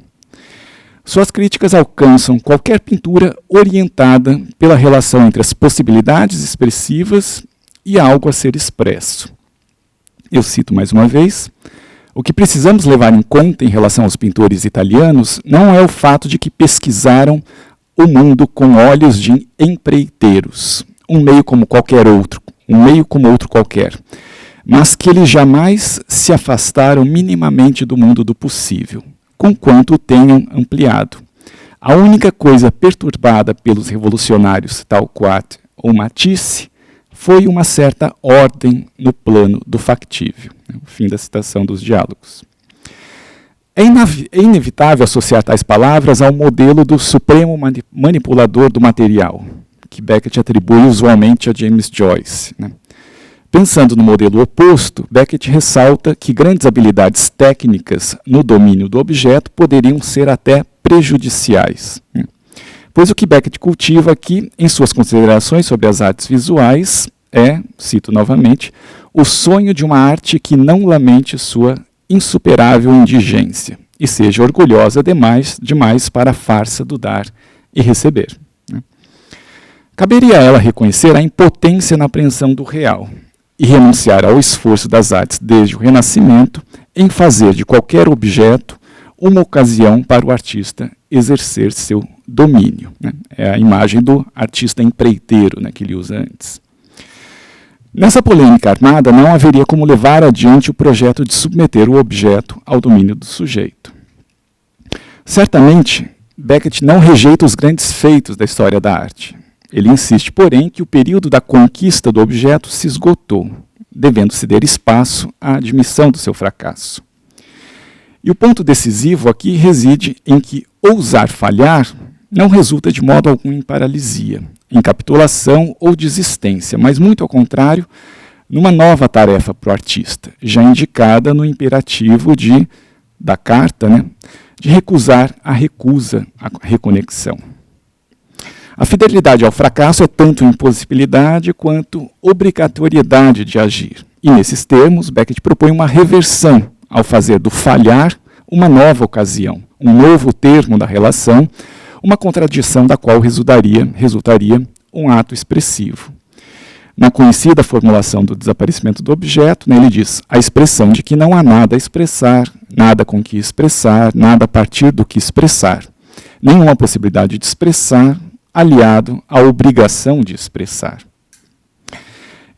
Suas críticas alcançam qualquer pintura orientada pela relação entre as possibilidades expressivas e algo a ser expresso. Eu cito mais uma vez, o que precisamos levar em conta em relação aos pintores italianos não é o fato de que pesquisaram o mundo com olhos de empreiteiros, um meio como outro qualquer, mas que eles jamais se afastaram minimamente do mundo do possível, conquanto o tenham ampliado. A única coisa perturbada pelos revolucionários Talquat ou Matisse foi uma certa ordem no plano do factível. O fim da citação dos diálogos. É inevitável associar tais palavras ao modelo do supremo manipulador do material, que Beckett atribui usualmente a James Joyce, né? Pensando no modelo oposto, Beckett ressalta que grandes habilidades técnicas no domínio do objeto poderiam ser até prejudiciais, né? Pois o que Beckett cultiva aqui, em suas considerações sobre as artes visuais, é, cito novamente, o sonho de uma arte que não lamente sua insuperável indigência e seja orgulhosa demais para a farsa do dar e receber, né? Caberia a ela reconhecer a impotência na apreensão do real e renunciar ao esforço das artes desde o Renascimento em fazer de qualquer objeto uma ocasião para o artista exercer seu domínio, né? É a imagem do artista empreiteiro, né, que ele usa antes. Nessa polêmica armada, não haveria como levar adiante o projeto de submeter o objeto ao domínio do sujeito. Certamente, Beckett não rejeita os grandes feitos da história da arte. Ele insiste, porém, que o período da conquista do objeto se esgotou, devendo ceder espaço à admissão do seu fracasso. E o ponto decisivo aqui reside em que ousar falhar não resulta de modo algum em paralisia, em capitulação ou desistência, mas muito ao contrário, numa nova tarefa para o artista, já indicada no imperativo da carta, né, de recusar a reconexão. A fidelidade ao fracasso é tanto impossibilidade quanto obrigatoriedade de agir. E nesses termos, Beckett propõe uma reversão ao fazer do falhar uma nova ocasião, um novo termo da relação, uma contradição da qual resultaria um ato expressivo. Na conhecida formulação do desaparecimento do objeto, né, ele diz a expressão de que não há nada a expressar, nada com que expressar, nada a partir do que expressar, nenhuma possibilidade de expressar, aliado à obrigação de expressar.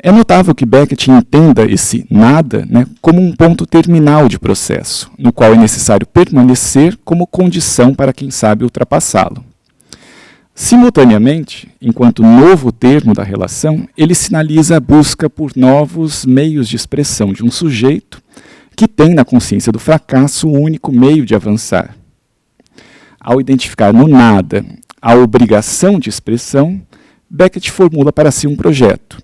É notável que Beckett entenda esse nada, né, como um ponto terminal de processo, no qual é necessário permanecer como condição para quem sabe ultrapassá-lo. Simultaneamente, enquanto novo termo da relação, ele sinaliza a busca por novos meios de expressão de um sujeito que tem na consciência do fracasso o único meio de avançar. Ao identificar no nada a obrigação de expressão, Beckett formula para si um projeto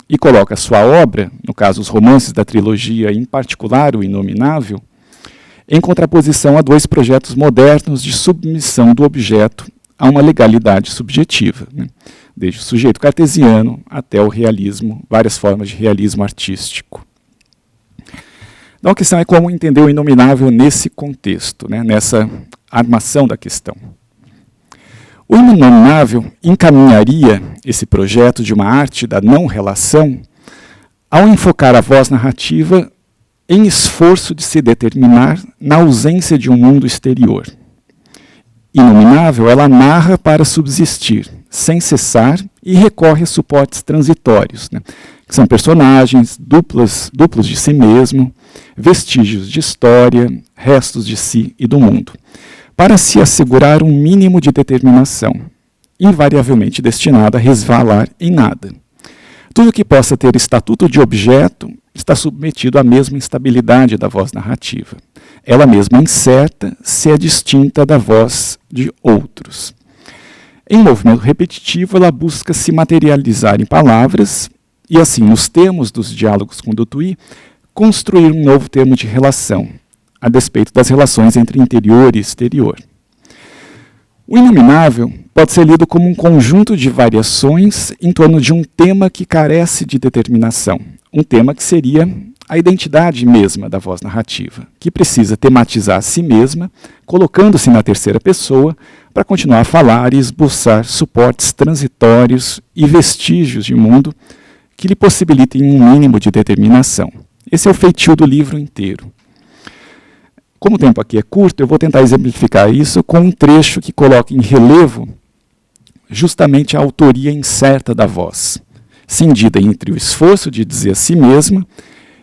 e coloca sua obra, no caso os romances da trilogia, em particular o Inominável, em contraposição a dois projetos modernos de submissão do objeto a uma legalidade subjetiva, né? Desde o sujeito cartesiano até o realismo, várias formas de realismo artístico. Então a questão é como entender o Inominável nesse contexto, né? Nessa armação da questão. O Inominável encaminharia esse projeto de uma arte da não-relação ao enfocar a voz narrativa em esforço de se determinar na ausência de um mundo exterior. Inominável, ela narra para subsistir, sem cessar, e recorre a suportes transitórios, né, que são personagens, duplos de si mesmo, vestígios de história, restos de si e do mundo, para se assegurar um mínimo de determinação, invariavelmente destinada a resvalar em nada. Tudo que possa ter estatuto de objeto está submetido à mesma instabilidade da voz narrativa. Ela mesma incerta se é distinta da voz de outros. Em movimento repetitivo, ela busca se materializar em palavras e, assim, nos termos dos diálogos com Dutuy, construir um novo termo de relação, a despeito das relações entre interior e exterior. O Inominável pode ser lido como um conjunto de variações em torno de um tema que carece de determinação, um tema que seria a identidade mesma da voz narrativa, que precisa tematizar a si mesma, colocando-se na terceira pessoa para continuar a falar e esboçar suportes transitórios e vestígios de mundo que lhe possibilitem um mínimo de determinação. Esse é o feitio do livro inteiro. Como o tempo aqui é curto, eu vou tentar exemplificar isso com um trecho que coloca em relevo justamente a autoria incerta da voz, cindida entre o esforço de dizer a si mesma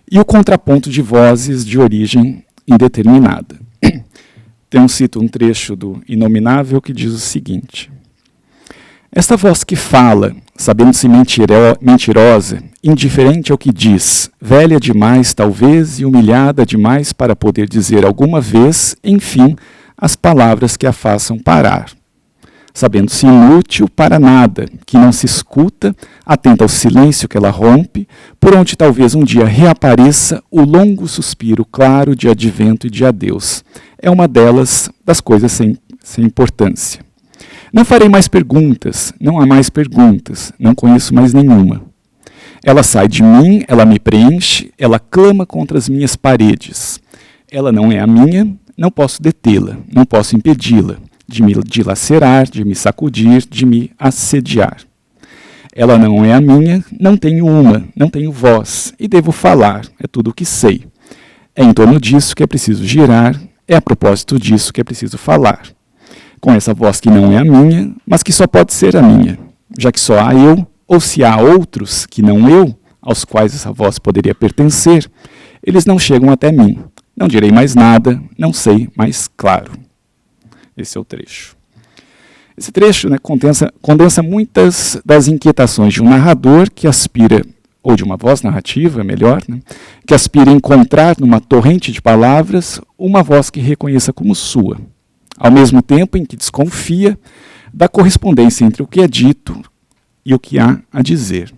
e o contraponto de vozes de origem indeterminada. Então, cito um trecho do Inominável que diz o seguinte: esta voz que fala, sabendo-se mentirosa, indiferente ao que diz, velha demais talvez e humilhada demais para poder dizer alguma vez, enfim, as palavras que a façam parar. Sabendo-se inútil para nada, que não se escuta, atenta ao silêncio que ela rompe, por onde talvez um dia reapareça o longo suspiro claro de advento e de adeus. É uma delas, das coisas sem importância. Não farei mais perguntas, não há mais perguntas, não conheço mais nenhuma. Ela sai de mim, ela me preenche, ela clama contra as minhas paredes. Ela não é a minha, não posso detê-la, não posso impedi-la de me dilacerar, de me sacudir, de me assediar. Ela não é a minha, não tenho uma, não tenho voz, e devo falar, é tudo o que sei. É em torno disso que é preciso girar, é a propósito disso que é preciso falar. Com essa voz que não é a minha, mas que só pode ser a minha, já que só há eu, ou se há outros que não eu, aos quais essa voz poderia pertencer, eles não chegam até mim. Não direi mais nada, não sei mais claro. Esse é o trecho. Esse trecho, né, condensa muitas das inquietações de um narrador que aspira, ou de uma voz narrativa, melhor, né, que aspira a encontrar numa torrente de palavras uma voz que reconheça como sua, ao mesmo tempo em que desconfia da correspondência entre o que é dito e o que há a dizer.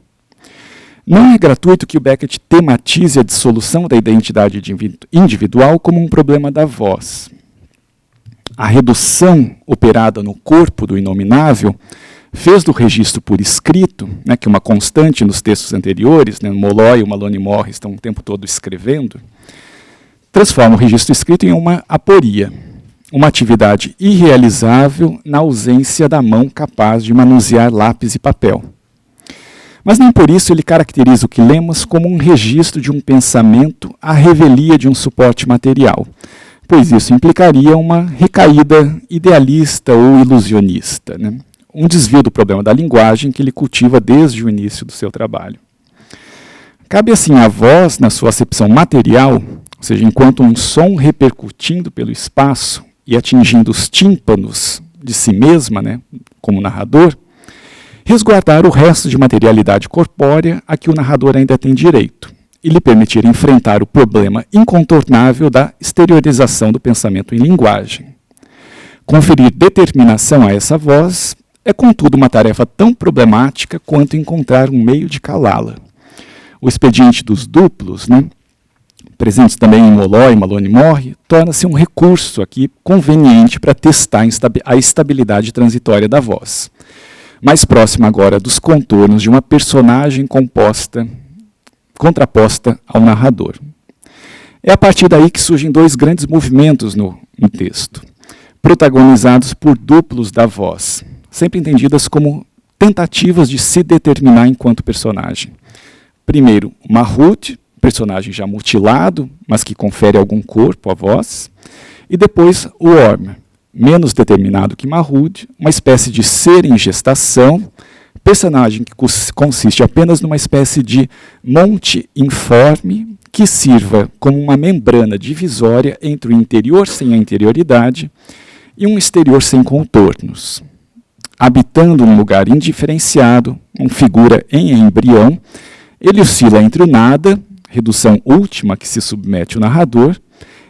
Não é gratuito que o Beckett tematize a dissolução da identidade individual como um problema da voz. A redução operada no corpo do Inominável fez do registro por escrito, né, que é uma constante nos textos anteriores, né, Molloy e o Malone Morris estão o tempo todo escrevendo, transforma o registro escrito em uma aporia, uma atividade irrealizável na ausência da mão capaz de manusear lápis e papel. Mas nem por isso ele caracteriza o que lemos como um registro de um pensamento à revelia de um suporte material, pois isso implicaria uma recaída idealista ou ilusionista, né? Um desvio do problema da linguagem que ele cultiva desde o início do seu trabalho. Cabe assim à voz, na sua acepção material, ou seja, enquanto um som repercutindo pelo espaço e atingindo os tímpanos de si mesma, né, como narrador, resguardar o resto de materialidade corpórea a que o narrador ainda tem direito e lhe permitir enfrentar o problema incontornável da exteriorização do pensamento em linguagem. Conferir determinação a essa voz é, contudo, uma tarefa tão problemática quanto encontrar um meio de calá-la. O expediente dos duplos, né, presentes também em Molloy e Malone Morre, torna-se um recurso aqui conveniente para testar a estabilidade transitória da voz. Mais próximo agora dos contornos de uma personagem contraposta ao narrador. É a partir daí que surgem dois grandes movimentos no texto, protagonizados por duplos da voz, sempre entendidas como tentativas de se determinar enquanto personagem. Primeiro, Mahud, personagem já mutilado, mas que confere algum corpo à voz, e depois o Orm, menos determinado que Mahud, uma espécie de ser em gestação, personagem que consiste apenas numa espécie de monte informe que sirva como uma membrana divisória entre o interior sem a interioridade e um exterior sem contornos. Habitando um lugar indiferenciado, uma figura em embrião, ele oscila entre o nada, redução última que se submete o narrador,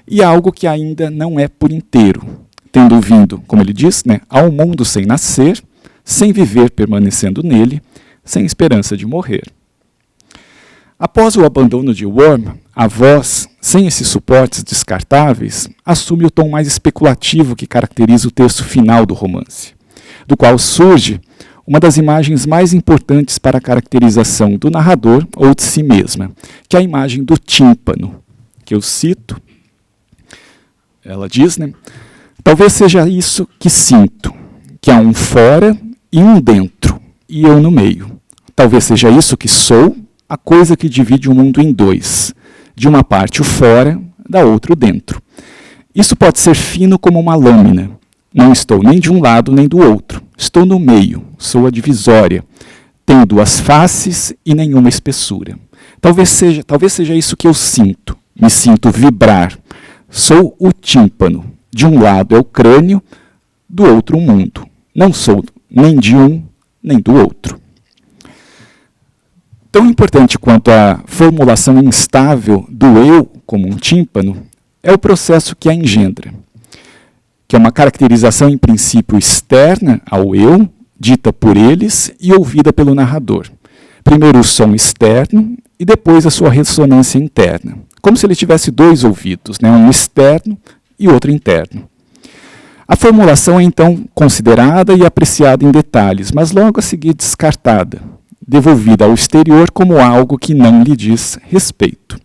e algo que ainda não é por inteiro, tendo vindo, como ele diz, né, ao mundo sem nascer, sem viver permanecendo nele, sem esperança de morrer. Após o abandono de Worm, a voz, sem esses suportes descartáveis, assume o tom mais especulativo que caracteriza o texto final do romance, do qual surge uma das imagens mais importantes para a caracterização do narrador ou de si mesma, que é a imagem do tímpano, que eu cito. Ela diz, né? Talvez seja isso que sinto, que há um fora e um dentro, e eu no meio. Talvez seja isso que sou, a coisa que divide o mundo em dois, de uma parte o fora, da outra o dentro. Isso pode ser fino como uma lâmina. Não estou nem de um lado nem do outro. Estou no meio, sou a divisória. Tenho duas faces e nenhuma espessura. Talvez seja isso que eu sinto. Me sinto vibrar. Sou o tímpano. De um lado é o crânio, do outro o mundo. Não sou nem de um, nem do outro. Tão importante quanto a formulação instável do eu como um tímpano é o processo que a engendra, que é uma caracterização em princípio externa ao eu, dita por eles e ouvida pelo narrador. Primeiro o som externo e depois a sua ressonância interna, como se ele tivesse dois ouvidos, né, um externo e outro interno. A formulação é então considerada e apreciada em detalhes, mas logo a seguir descartada, devolvida ao exterior como algo que não lhe diz respeito.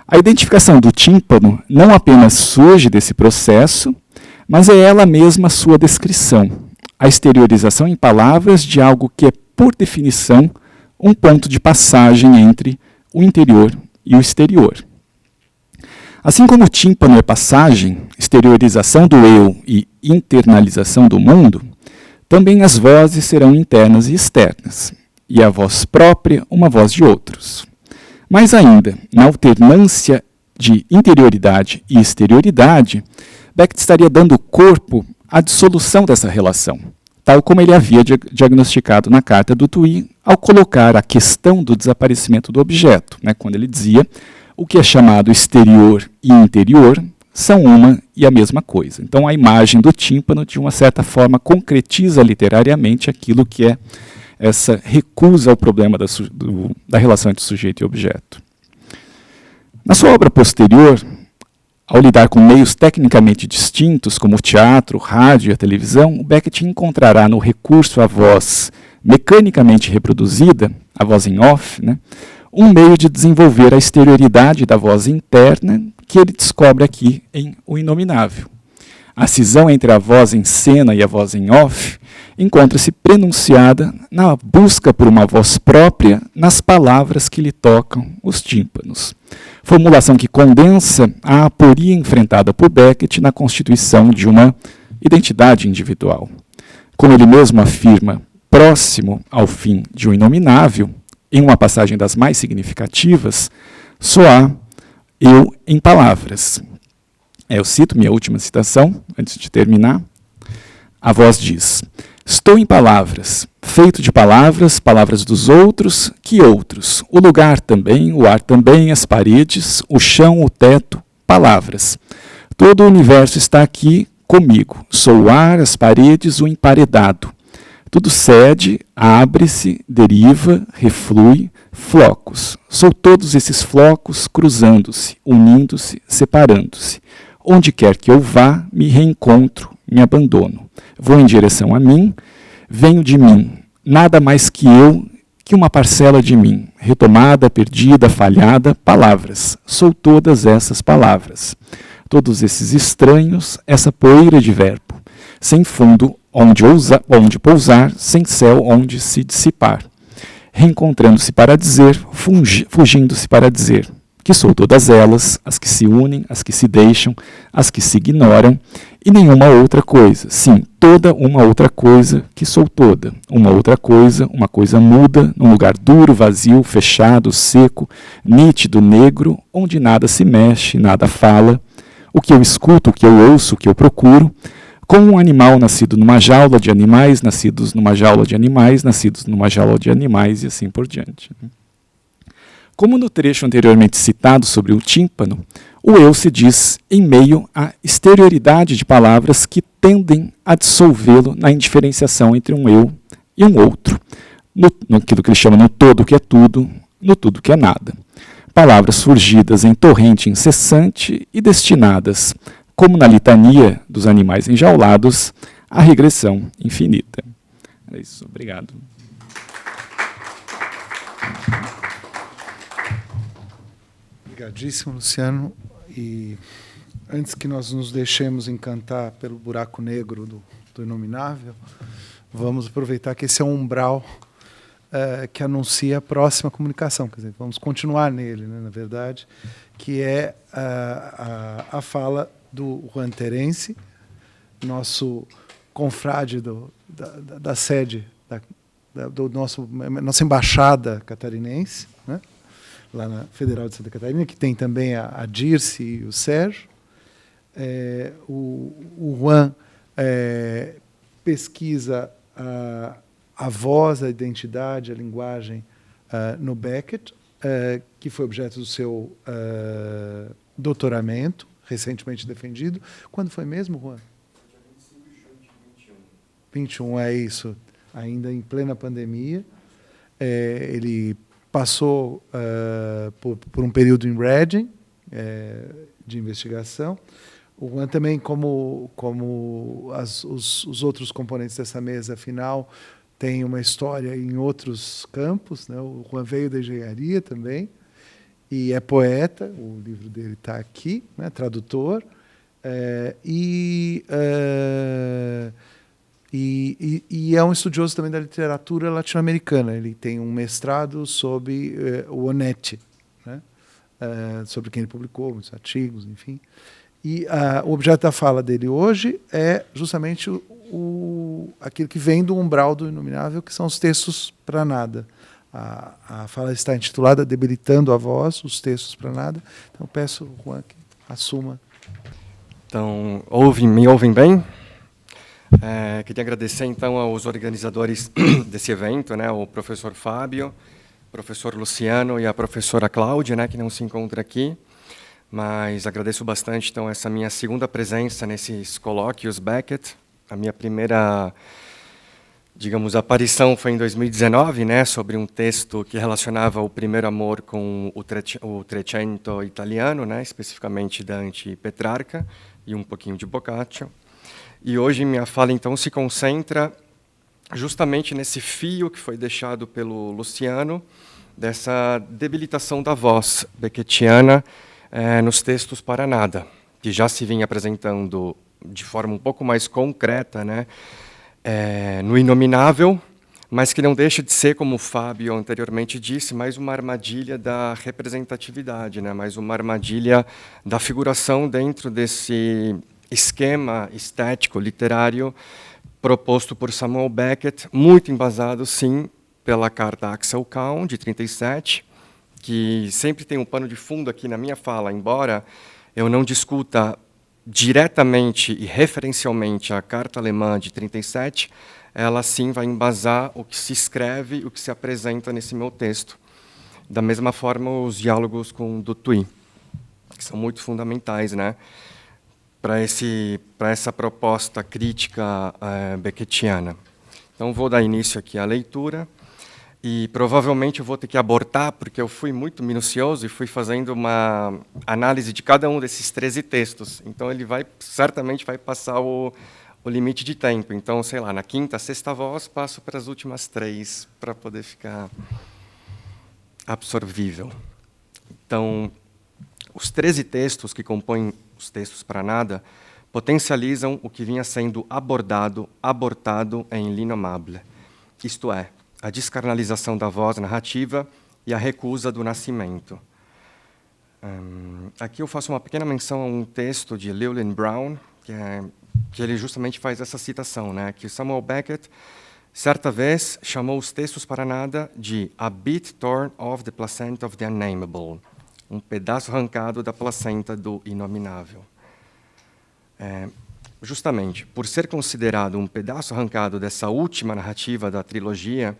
A identificação do tímpano não apenas surge desse processo, mas é ela mesma sua descrição, a exteriorização em palavras de algo que é, por definição, um ponto de passagem entre o interior e o exterior. Assim como o tímpano é passagem, exteriorização do eu e internalização do mundo, também as vozes serão internas e externas, e a voz própria uma voz de outros. Mais ainda, na alternância de interioridade e exterioridade, Beckett estaria dando corpo à dissolução dessa relação, tal como ele havia diagnosticado na carta do Twi, ao colocar a questão do desaparecimento do objeto, né, quando ele dizia o que é chamado exterior e interior são uma e a mesma coisa. Então a imagem do tímpano, de uma certa forma, concretiza literariamente aquilo que é essa recusa ao problema da relação entre sujeito e objeto. Na sua obra posterior, ao lidar com meios tecnicamente distintos, como o teatro, o rádio e a televisão, o Beckett encontrará no recurso à voz mecanicamente reproduzida, a voz em off, né, um meio de desenvolver a exterioridade da voz interna que ele descobre aqui em O Inominável. A cisão entre a voz em cena e a voz em off encontra-se prenunciada na busca por uma voz própria nas palavras que lhe tocam os tímpanos. Formulação que condensa a aporia enfrentada por Beckett na constituição de uma identidade individual. Como ele mesmo afirma, próximo ao fim de O Inominável, em uma passagem das mais significativas, soar eu em palavras. Eu cito minha última citação, antes de terminar. A voz diz: estou em palavras, feito de palavras, palavras dos outros, que outros. O lugar também, o ar também, as paredes, o chão, o teto, palavras. Todo o universo está aqui comigo. Sou o ar, as paredes, o emparedado. Tudo cede, abre-se, deriva, reflui, flocos. Sou todos esses flocos cruzando-se, unindo-se, separando-se. Onde quer que eu vá, me reencontro, me abandono. Vou em direção a mim, venho de mim. Nada mais que eu, que uma parcela de mim. Retomada, perdida, falhada, palavras. Sou todas essas palavras. Todos esses estranhos, essa poeira de verbo. Sem fundo, onde pousar, sem céu, onde se dissipar. Reencontrando-se para dizer, fugindo-se para dizer. Que sou todas elas, as que se unem, as que se deixam, as que se ignoram, e nenhuma outra coisa. Sim, toda uma outra coisa, que sou toda. Uma outra coisa, uma coisa muda, num lugar duro, vazio, fechado, seco, nítido, negro, onde nada se mexe, nada fala. O que eu escuto, o que eu ouço, o que eu procuro, como um animal nascido numa jaula de animais, nascidos numa jaula de animais, nascidos numa jaula de animais, e assim por diante. Como no trecho anteriormente citado sobre o tímpano, o eu se diz em meio à exterioridade de palavras que tendem a dissolvê-lo na indiferenciação entre um eu e um outro, naquilo que ele chama no todo que é tudo, no tudo que é nada. Palavras surgidas em torrente incessante e destinadas, como na litania dos animais enjaulados, à regressão infinita. É isso, obrigado. Obrigadíssimo, Luciano. E antes que nós nos deixemos encantar pelo buraco negro do inominável, vamos aproveitar que esse é um umbral que anuncia a próxima comunicação. Quer dizer, vamos continuar nele, né, na verdade, que é a fala do Juan Terence, nosso confrade da sede do nossa embaixada catarinense, né? Lá na Federal de Santa Catarina, que tem também a Dirce e o Sérgio. O Juan pesquisa a voz, a identidade, a linguagem no Beckett, que foi objeto do seu doutoramento, recentemente defendido. Quando foi mesmo, Juan? 25 de junho de 21, é isso, ainda em plena pandemia. Ele passou por um período em Reading, de investigação. O Juan também, como os outros componentes dessa mesa final, tem uma história em outros campos, né? O Juan veio da engenharia também, e é poeta, o livro dele está aqui, né? Tradutor, e é um estudioso também da literatura latino-americana. Ele tem um mestrado sobre o Onetti, né? Sobre quem ele publicou, muitos artigos, enfim. E o objeto da fala dele hoje é justamente aquilo que vem do umbral do inominável, que são os textos para nada. A fala está intitulada Debilitando a Voz, os textos para nada. Então, peço, Juan, que assuma. Então, me ouvem bem? Queria agradecer, então, aos organizadores desse evento, né, o professor Fábio, o professor Luciano e a professora Cláudia, né, que não se encontra aqui. Mas agradeço bastante, então, essa minha segunda presença nesses colóquios Beckett. A minha primeira, digamos, aparição foi em 2019, né, sobre um texto que relacionava o primeiro amor com o Trecento italiano, né, especificamente Dante e Petrarca, e um pouquinho de Boccaccio. E hoje minha fala, então, se concentra justamente nesse fio que foi deixado pelo Luciano, dessa debilitação da voz beckettiana, nos textos para nada, que já se vinha apresentando de forma um pouco mais concreta, né, no Inominável, mas que não deixa de ser, como o Fábio anteriormente disse, mais uma armadilha da representatividade, né, mais uma armadilha da figuração dentro desse esquema estético, literário, proposto por Samuel Beckett, muito embasado, sim, pela carta Axel Kahn, de 37, que sempre tem um pano de fundo aqui na minha fala, embora eu não discuta diretamente e referencialmente a carta alemã de 37, ela sim vai embasar o que se escreve, o que se apresenta nesse meu texto. Da mesma forma, os diálogos com Dutuy, que são muito fundamentais, né, para essa proposta crítica beckettiana. Então, vou dar início aqui à leitura, e provavelmente eu vou ter que abortar, porque eu fui muito minucioso e fui fazendo uma análise de cada um desses 13 textos. Então, ele certamente vai passar o limite de tempo. Então, sei lá, na quinta, sexta voz, passo para as últimas 3, para poder ficar absorvível. Então, os 13 textos que compõem os textos para nada potencializam o que vinha sendo abortado em L'Innommable, isto é, a descarnalização da voz narrativa e a recusa do nascimento. Aqui eu faço uma pequena menção a um texto de Llewellyn Brown, que ele justamente faz essa citação, né, que Samuel Beckett, certa vez, chamou os textos para nada de a bit torn off the placenta of the unnameable, um pedaço arrancado da placenta do inominável. Justamente, por ser considerado um pedaço arrancado dessa última narrativa da trilogia,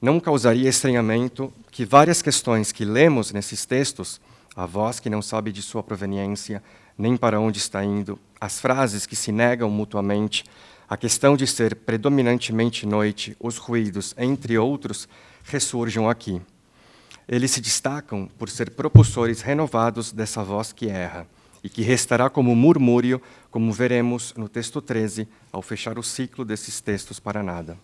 não causaria estranhamento que várias questões que lemos nesses textos, a voz que não sabe de sua proveniência, nem para onde está indo, as frases que se negam mutuamente, a questão de ser predominantemente noite, os ruídos, entre outros, ressurjam aqui. Eles se destacam por ser propulsores renovados dessa voz que erra, e que restará como murmúrio, como veremos no texto 13, ao fechar o ciclo desses textos para nada.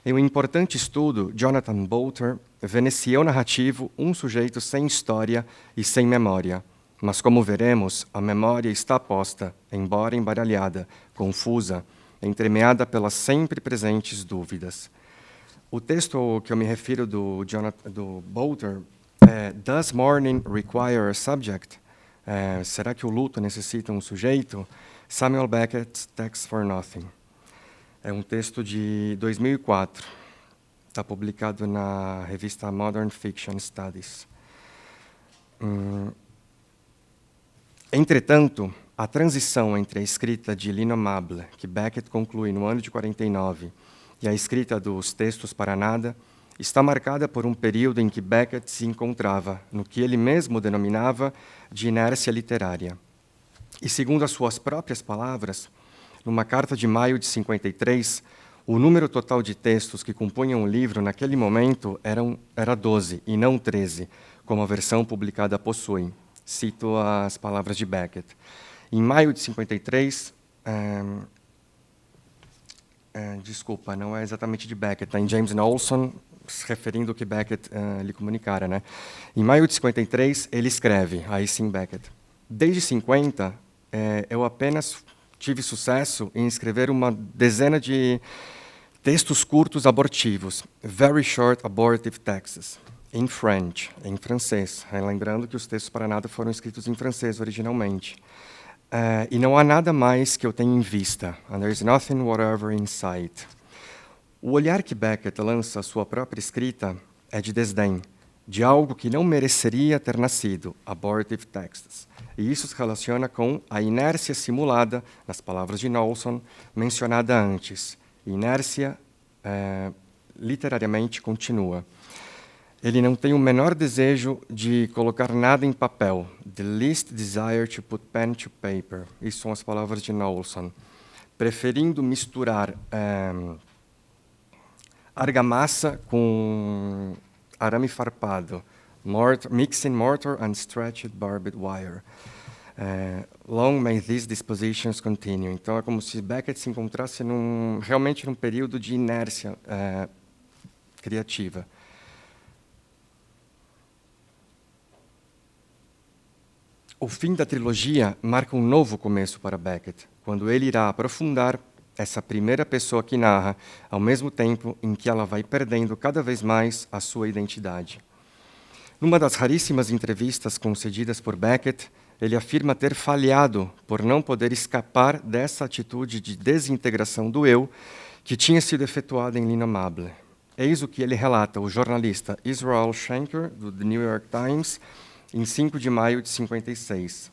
Em um importante estudo, Jonathan Bolter vê nesse eu narrativo um sujeito sem história e sem memória, mas, como veremos, a memória está posta, embora embaralhada, confusa, entremeada pelas sempre presentes dúvidas. O texto que eu me refiro do Bolter é Does Mourning Require a Subject? Será que o luto necessita um sujeito? Samuel Beckett's Text for Nothing. É um texto de 2004. Está publicado na revista Modern Fiction Studies. Entretanto, a transição entre a escrita de L'Innommable, que Beckett conclui no ano de 49, e a escrita dos textos para nada, está marcada por um período em que Beckett se encontrava no que ele mesmo denominava de inércia literária. E, segundo as suas próprias palavras, numa carta de maio de 53, o número total de textos que compunham o livro naquele momento era 12, e não 13, como a versão publicada possui. Cito as palavras de Beckett. Em maio de 53, desculpa, não é exatamente de Beckett, está em James Knowlson, se referindo ao que Beckett lhe comunicara, né? Em maio de 53, ele escreve, aí sim Beckett, desde 50, eu apenas tive sucesso em escrever uma dezena de textos curtos abortivos, very short abortive texts, in French, em francês, lembrando que os textos para nada foram escritos em francês originalmente. E não há nada mais que eu tenha em vista, and there is nothing whatever in sight. O olhar que Beckett lança à sua própria escrita é de desdém, de algo que não mereceria ter nascido, abortive texts. E isso se relaciona com a inércia simulada, nas palavras de Knowlson, mencionada antes. Inércia, literariamente, continua. Ele não tem o menor desejo de colocar nada em papel. The least desire to put pen to paper. Isso são as palavras de Knowlson. Preferindo misturar argamassa com arame farpado. Mixing mortar and stretched barbed wire. Long may these dispositions continue. Então, é como se Beckett se encontrasse realmente num período de inércia criativa. O fim da trilogia marca um novo começo para Beckett, quando ele irá aprofundar essa primeira pessoa que narra, ao mesmo tempo em que ela vai perdendo cada vez mais a sua identidade. Numa das raríssimas entrevistas concedidas por Beckett, ele afirma ter falhado por não poder escapar dessa atitude de desintegração do eu que tinha sido efetuada em L'Innommable. Eis o que ele relata, o jornalista Israel Schenker, do The New York Times, em 5 de maio de 56.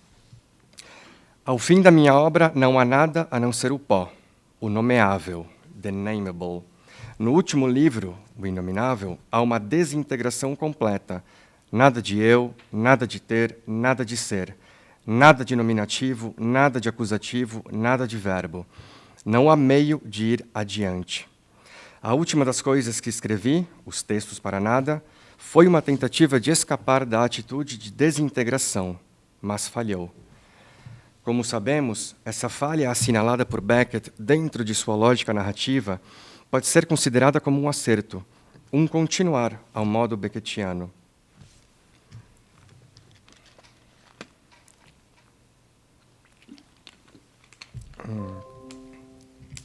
Ao fim da minha obra, não há nada a não ser o pó, o nomeável, the nameable. No último livro, o inominável, há uma desintegração completa. Nada de eu, nada de ter, nada de ser. Nada de nominativo, nada de acusativo, nada de verbo. Não há meio de ir adiante. A última das coisas que escrevi, os textos para nada, foi uma tentativa de escapar da atitude de desintegração, mas falhou. Como sabemos, essa falha assinalada por Beckett dentro de sua lógica narrativa pode ser considerada como um acerto, um continuar ao modo beckettiano.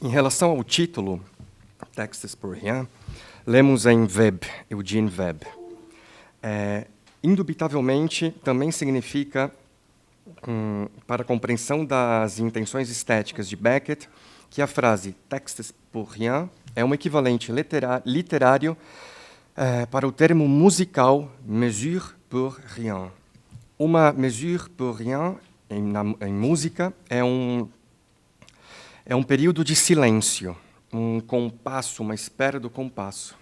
Em relação ao título, Textes pour rien, lemos em Webb, Eugene Webb. Indubitavelmente, também significa, para a compreensão das intenções estéticas de Beckett, que a frase Textes pour rien é um equivalente literário para o termo musical Mesure pour rien. Uma mesure pour rien, em música, é um período de silêncio, um compasso, uma espera do compasso.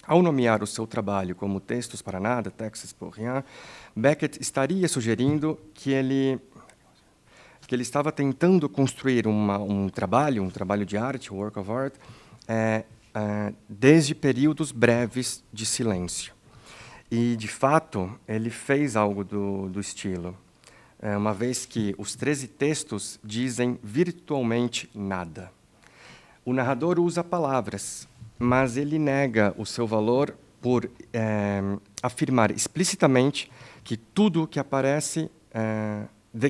Ao nomear o seu trabalho como Textos para Nada, Textes pour rien, Beckett estaria sugerindo que ele estava tentando construir um trabalho de arte, um work of art, desde períodos breves de silêncio. E, de fato, ele fez algo do estilo, uma vez que os 13 textos dizem virtualmente nada. O narrador usa palavras, mas ele nega o seu valor por afirmar explicitamente que tudo que aparece,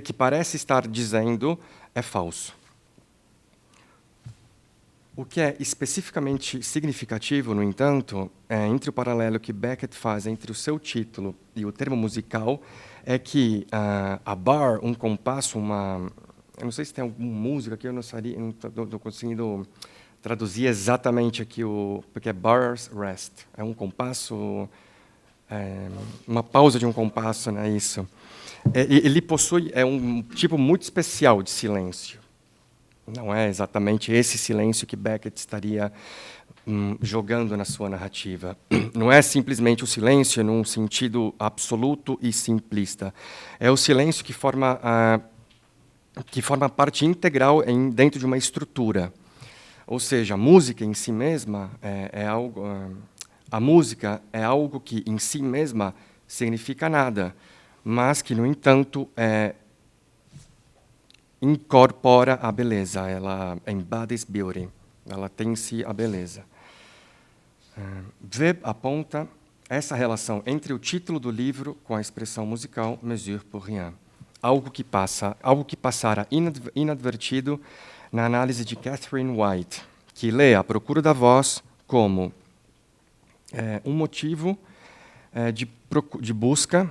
que parece estar dizendo, é falso. O que é especificamente significativo, no entanto, entre o paralelo que Beckett faz entre o seu título e o termo musical, é que a bar, um compasso, eu não sei se tem algum músico aqui, eu não estou conseguindo traduzir exatamente aqui, porque é bars rest, é um compasso, uma pausa de um compasso, né, isso. Ele possui um tipo muito especial de silêncio. Não é exatamente esse silêncio que Beckett estaria jogando na sua narrativa. Não é simplesmente o silêncio num sentido absoluto e simplista. É o silêncio que forma parte integral dentro de uma estrutura. Ou seja, a música em si mesma é algo. A música é algo que em si mesma significa nada, mas que, no entanto, incorpora a beleza, ela embodies beauty, ela tem em si a beleza. Webb aponta essa relação entre o título do livro com a expressão musical Mesure pour rien, algo que passara inadvertido na análise de Catherine White, que lê a procura da voz como um motivo de busca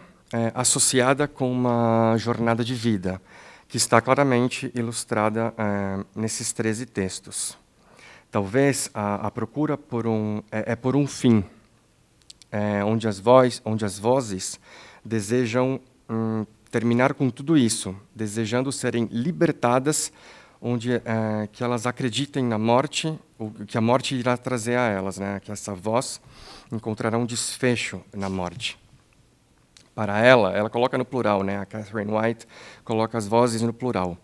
associada com uma jornada de vida, que está claramente ilustrada nesses 13 textos. Talvez a procura por um fim, onde as vozes desejam terminar com tudo isso, desejando serem libertadas, que elas acreditem na morte, que a morte irá trazer a elas, né? Que essa voz encontrará um desfecho na morte. Para ela coloca no plural, né? A Catherine White coloca as vozes no plural.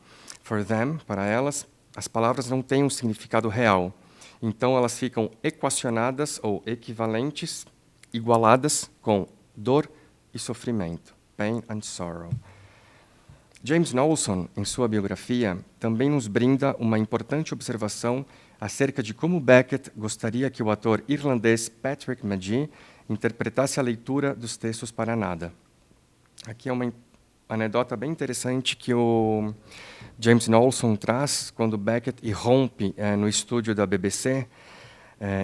For them, para elas, as palavras não têm um significado real. Então, elas ficam equacionadas ou equivalentes, igualadas com dor e sofrimento, pain and sorrow. James Knowlson, em sua biografia, também nos brinda uma importante observação acerca de como Beckett gostaria que o ator irlandês Patrick Magee interpretasse a leitura dos textos para nada. Aqui é uma anedota bem interessante que o James Knowlson traz quando Beckett irrompe no estúdio da BBC,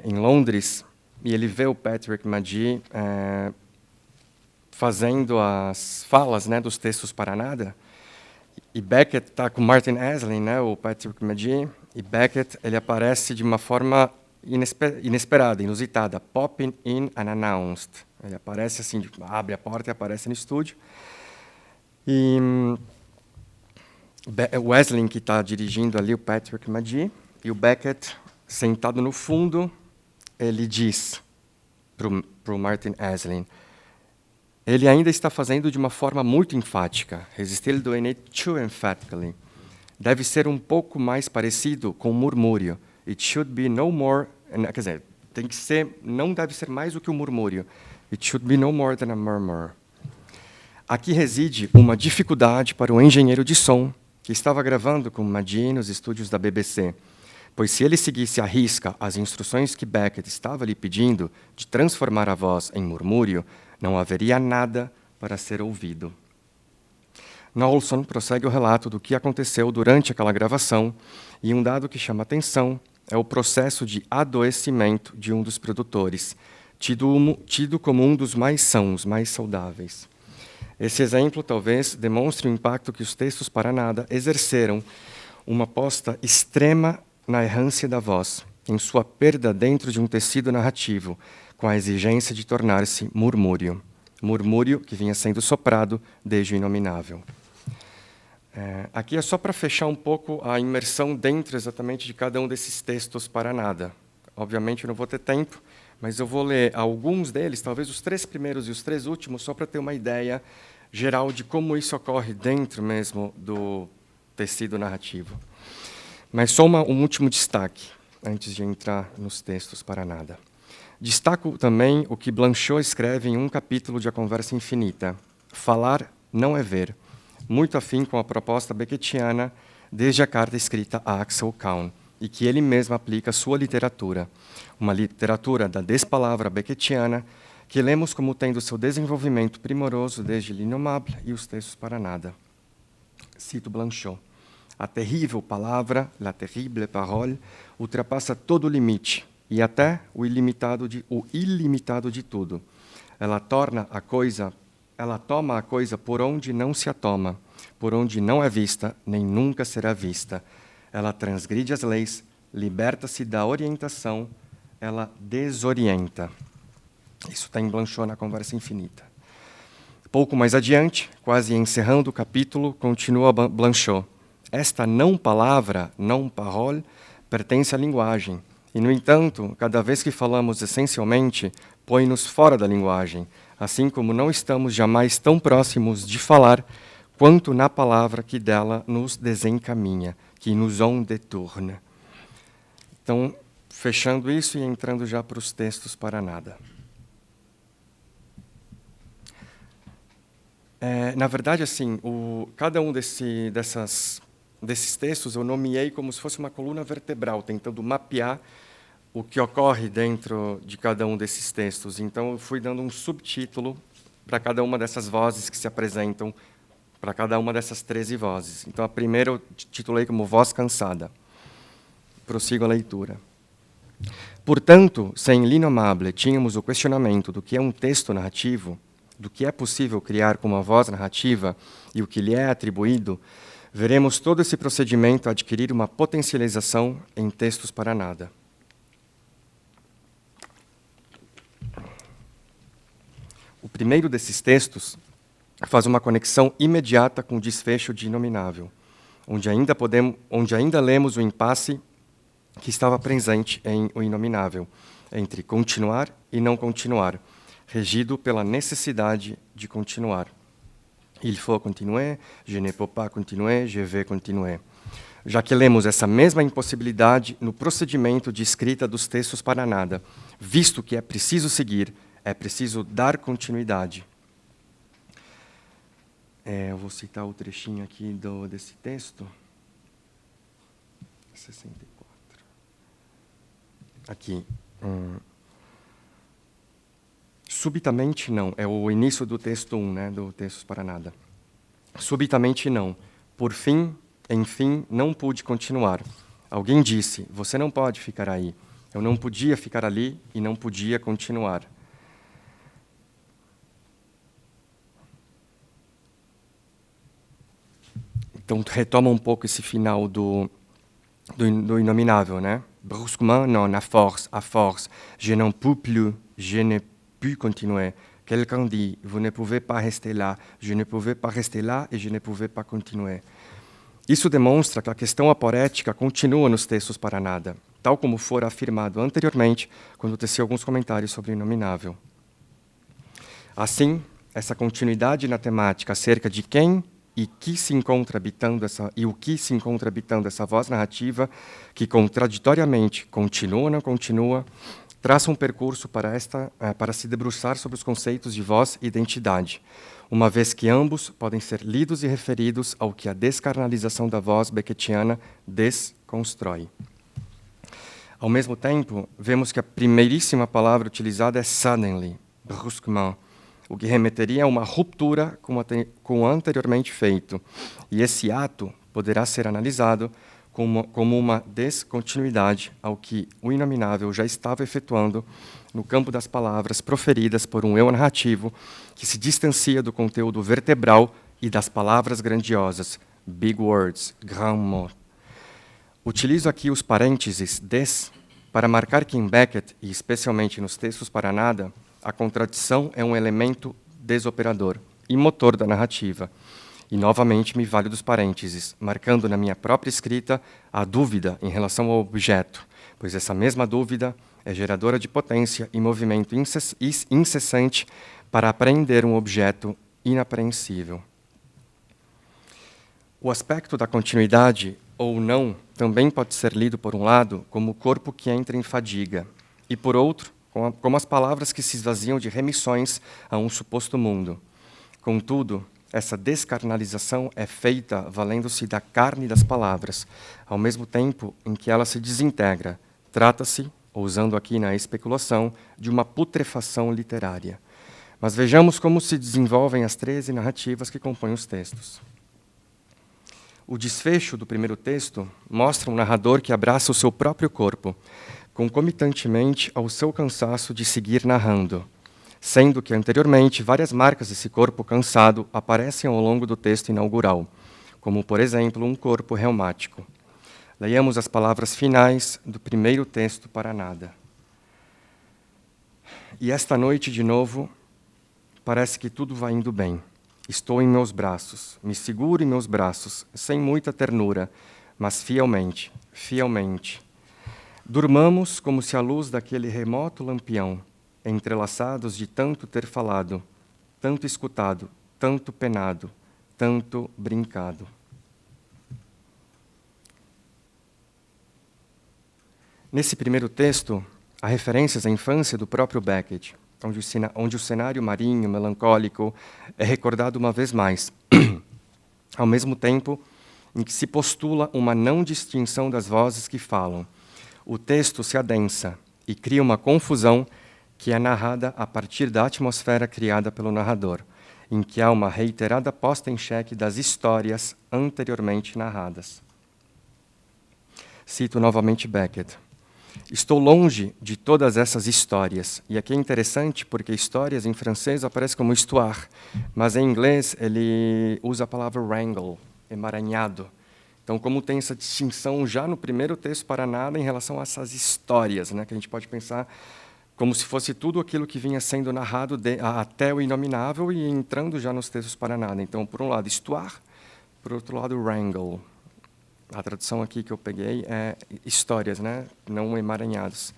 em Londres, e ele vê o Patrick Magee fazendo as falas, né, dos textos para nada. E Beckett está com Martin Aslin, né, o Patrick Magee, e Beckett ele aparece de uma forma inesperada, inusitada, popping in unannounced. Ele aparece assim, abre a porta e aparece no estúdio. E Wesling, que está dirigindo ali, o Patrick Magee, e o Beckett, sentado no fundo, ele diz para o Martin Esslin, ele ainda está fazendo de uma forma muito enfática. He's still doing it too emphatically. Deve ser um pouco mais parecido com um murmúrio. It should be no more... Quer dizer, tem que ser, não deve ser mais do que um murmúrio. It should be no more than a murmur. Aqui reside uma dificuldade para o engenheiro de som que estava gravando com Magee nos estúdios da BBC, pois se ele seguisse à risca as instruções que Beckett estava lhe pedindo de transformar a voz em murmúrio, não haveria nada para ser ouvido. Knowlson prossegue o relato do que aconteceu durante aquela gravação, e um dado que chama atenção é o processo de adoecimento de um dos produtores, tido como um dos mais sãos, mais saudáveis. Esse exemplo talvez demonstre o impacto que os textos para nada exerceram uma aposta extrema na errância da voz, em sua perda dentro de um tecido narrativo, com a exigência de tornar-se murmúrio. Murmúrio que vinha sendo soprado desde o inominável. Aqui é só para fechar um pouco a imersão dentro exatamente de cada um desses textos para nada. Obviamente eu não vou ter tempo, mas eu vou ler alguns deles, talvez os 3 primeiros e os 3 últimos, só para ter uma ideia geral de como isso ocorre dentro mesmo do tecido narrativo. Mas só um último destaque, antes de entrar nos textos para nada. Destaco também o que Blanchot escreve em um capítulo de A Conversa Infinita. Falar não é ver, muito afim com a proposta beckettiana desde a carta escrita a Axel Kahn, e que ele mesmo aplica à sua literatura, uma literatura da despalavra beckettiana que lemos como tendo seu desenvolvimento primoroso desde L'Innommable e os textos para nada. Cito Blanchot. A terrível palavra, la terrible parole, ultrapassa todo o limite e até o ilimitado de tudo. Ela toma a coisa por onde não se a toma, por onde não é vista, nem nunca será vista. Ela transgride as leis, liberta-se da orientação, ela desorienta. Isso está em Blanchot na Conversa Infinita. Pouco mais adiante, quase encerrando o capítulo, continua Blanchot. Esta não-palavra, non-parole, pertence à linguagem. E, no entanto, cada vez que falamos essencialmente, põe-nos fora da linguagem, assim como não estamos jamais tão próximos de falar quanto na palavra que dela nos desencaminha, que nous en détourne. Então, fechando isso e entrando já para os textos para nada. Na verdade, assim, cada um desses textos eu nomeei como se fosse uma coluna vertebral, tentando mapear o que ocorre dentro de cada um desses textos. Então, eu fui dando um subtítulo para cada uma dessas vozes que se apresentam, para cada uma dessas 13 vozes. Então, a primeira eu titulei como Voz Cansada. Prossigo a leitura. Portanto, se em L'Innommable tínhamos o questionamento do que é um texto narrativo, do que é possível criar com uma voz narrativa e o que lhe é atribuído, veremos todo esse procedimento adquirir uma potencialização em textos para nada. O primeiro desses textos faz uma conexão imediata com o desfecho de Inominável, onde ainda lemos o impasse que estava presente em O Inominável, entre continuar e não continuar, regido pela necessidade de continuar. Il faut continuer, je ne peux pas continuer, je vais continuer. Já que lemos essa mesma impossibilidade no procedimento de escrita dos textos para nada, visto que é preciso seguir, é preciso dar continuidade. Eu vou citar o trechinho aqui desse texto. 64. Aqui. Subitamente não, é o início do texto 1, né, do Textos para Nada. Subitamente não. Por fim, enfim, não pude continuar. Alguém disse, você não pode ficar aí. Eu não podia ficar ali e não podia continuar. Então, retoma um pouco esse final do Inominável, né? brusquement, non, à force, je n'en peux plus, je ne peux continuer. Quelqu'un dit, vous ne pouvez pas rester lá, je ne pouvais pas rester lá e je ne pouvais pas continuer. Isso demonstra que a questão aporética continua nos textos para nada, tal como fora afirmado anteriormente, quando teci alguns comentários sobre o inominável. Assim, essa continuidade na temática acerca de quem e que se encontra habitando o que se encontra habitando essa voz narrativa, que contraditoriamente continua ou não continua, traça um percurso para se debruçar sobre os conceitos de voz e identidade, uma vez que ambos podem ser lidos e referidos ao que a descarnalização da voz beckettiana desconstrói. Ao mesmo tempo, vemos que a primeiríssima palavra utilizada é suddenly, brusquement, o que remeteria a uma ruptura com o anteriormente feito, e esse ato poderá ser analisado como uma descontinuidade ao que o inominável já estava efetuando no campo das palavras proferidas por um eu narrativo que se distancia do conteúdo vertebral e das palavras grandiosas, big words, grand mots. Utilizo aqui os parênteses des para marcar que em Beckett, e especialmente nos textos para nada, a contradição é um elemento desoperador e motor da narrativa. E, novamente, me valho dos parênteses, marcando na minha própria escrita a dúvida em relação ao objeto, pois essa mesma dúvida é geradora de potência e movimento incessante para apreender um objeto inapreensível. O aspecto da continuidade, ou não, também pode ser lido, por um lado, como o corpo que entra em fadiga, e, por outro, como as palavras que se esvaziam de remissões a um suposto mundo. Contudo, essa descarnalização é feita valendo-se da carne das palavras, ao mesmo tempo em que ela se desintegra. Trata-se, usando aqui na especulação, de uma putrefação literária. Mas vejamos como se desenvolvem as 13 narrativas que compõem os textos. O desfecho do primeiro texto mostra um narrador que abraça o seu próprio corpo, concomitantemente ao seu cansaço de seguir narrando, sendo que, anteriormente, várias marcas desse corpo cansado aparecem ao longo do texto inaugural, como, por exemplo, um corpo reumático. Leiamos as palavras finais do primeiro texto para nada. E esta noite, de novo, parece que tudo vai indo bem. Estou em meus braços, me seguro em meus braços, sem muita ternura, mas fielmente, fielmente. Durmamos como se a luz daquele remoto lampião, entrelaçados de tanto ter falado, tanto escutado, tanto penado, tanto brincado. Nesse primeiro texto, há referências à infância do próprio Beckett, onde o cenário marinho, melancólico, é recordado uma vez mais, ao mesmo tempo em que se postula uma não distinção das vozes que falam. O texto se adensa e cria uma confusão que é narrada a partir da atmosfera criada pelo narrador, em que há uma reiterada posta em xeque das histórias anteriormente narradas. Cito novamente Beckett. Estou longe de todas essas histórias. E aqui é interessante porque histórias em francês aparece como histoire, mas em inglês ele usa a palavra wrangle, emaranhado. Então, como tem essa distinção já no primeiro texto para nada em relação a essas histórias, né, que a gente pode pensar como se fosse tudo aquilo que vinha sendo narrado até o inominável e entrando já nos textos para nada. Então, por um lado, histoire, por outro lado, wrangle. A tradução aqui que eu peguei é histórias, né? Não emaranhados.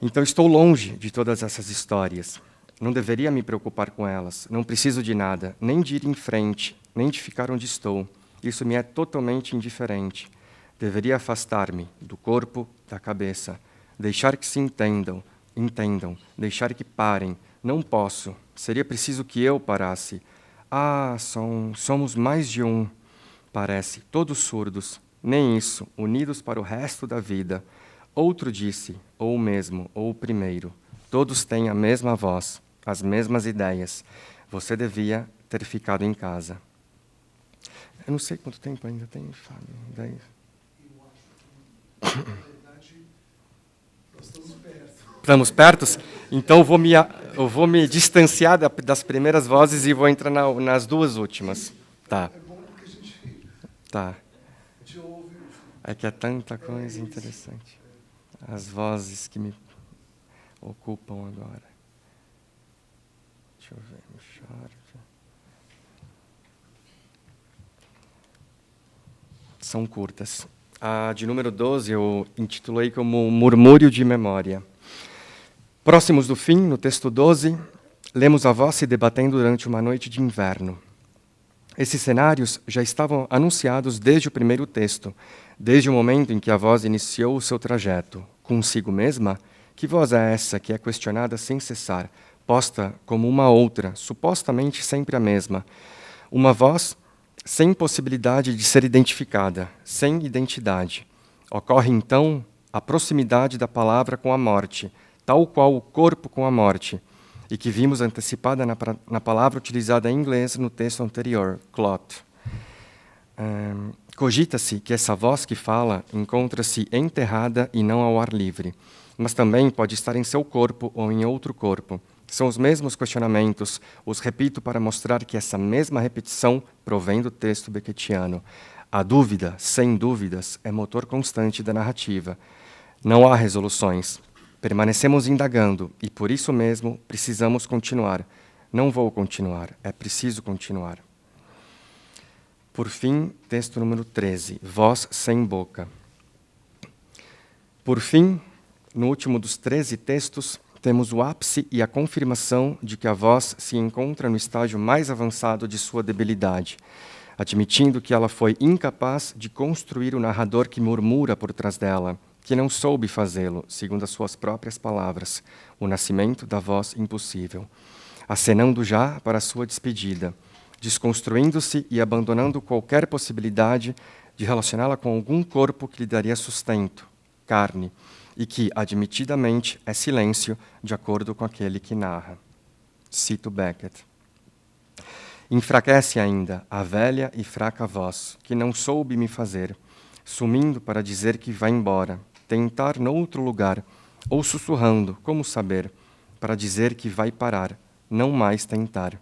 Então, estou longe de todas essas histórias. Não deveria me preocupar com elas. Não preciso de nada, nem de ir em frente, nem de ficar onde estou. Isso me é totalmente indiferente. Deveria afastar-me do corpo, da cabeça. Deixar que se entendam, deixar que parem. Não posso. Seria preciso que eu parasse. Ah, somos mais de um. Parece, todos surdos, nem isso, unidos para o resto da vida. Outro disse, ou o mesmo, ou o primeiro. Todos têm a mesma voz, as mesmas ideias. Você devia ter ficado em casa. Eu não sei quanto tempo ainda tem, Fábio. 10. Eu acho que, na verdade, nós estamos perto. Estamos perto? Então eu vou me distanciar das primeiras vozes e vou entrar nas duas últimas. Tá. Tá. É que é tanta coisa interessante. as vozes que me ocupam agora. Deixa eu ver, são curtas. A de número 12 eu intitulei como Murmúrio de Memória. Próximos do fim, no texto 12, lemos a voz se debatendo durante uma noite de inverno. Esses cenários já estavam anunciados desde o primeiro texto, desde o momento em que a voz iniciou o seu trajeto. Consigo mesma, que voz é essa que é questionada sem cessar, posta como uma outra, supostamente sempre a mesma? Uma voz sem possibilidade de ser identificada, sem identidade. Ocorre, então, a proximidade da palavra com a morte, tal qual o corpo com a morte, e que vimos antecipada na palavra utilizada em inglês no texto anterior, clot. Cogita-se que essa voz que fala encontra-se enterrada e não ao ar livre, mas também pode estar em seu corpo ou em outro corpo. São os mesmos questionamentos, os repito para mostrar que essa mesma repetição provém do texto beckettiano. A dúvida, sem dúvidas, é motor constante da narrativa. Não há resoluções. Permanecemos indagando e, por isso mesmo, precisamos continuar. Não vou continuar, é preciso continuar. Por fim, texto número 13, voz sem boca. Por fim, no último dos 13 textos, temos o ápice e a confirmação de que a voz se encontra no estágio mais avançado de sua debilidade, admitindo que ela foi incapaz de construir o narrador que murmura por trás dela, que não soube fazê-lo, segundo as suas próprias palavras, o nascimento da voz impossível, acenando já para a sua despedida, desconstruindo-se e abandonando qualquer possibilidade de relacioná-la com algum corpo que lhe daria sustento, carne, e que, admitidamente, é silêncio, de acordo com aquele que narra. Cito Beckett. Enfraquece ainda a velha e fraca voz, que não soube me fazer, sumindo para dizer que vai embora, tentar noutro lugar, ou sussurrando, como saber, para dizer que vai parar, não mais tentar.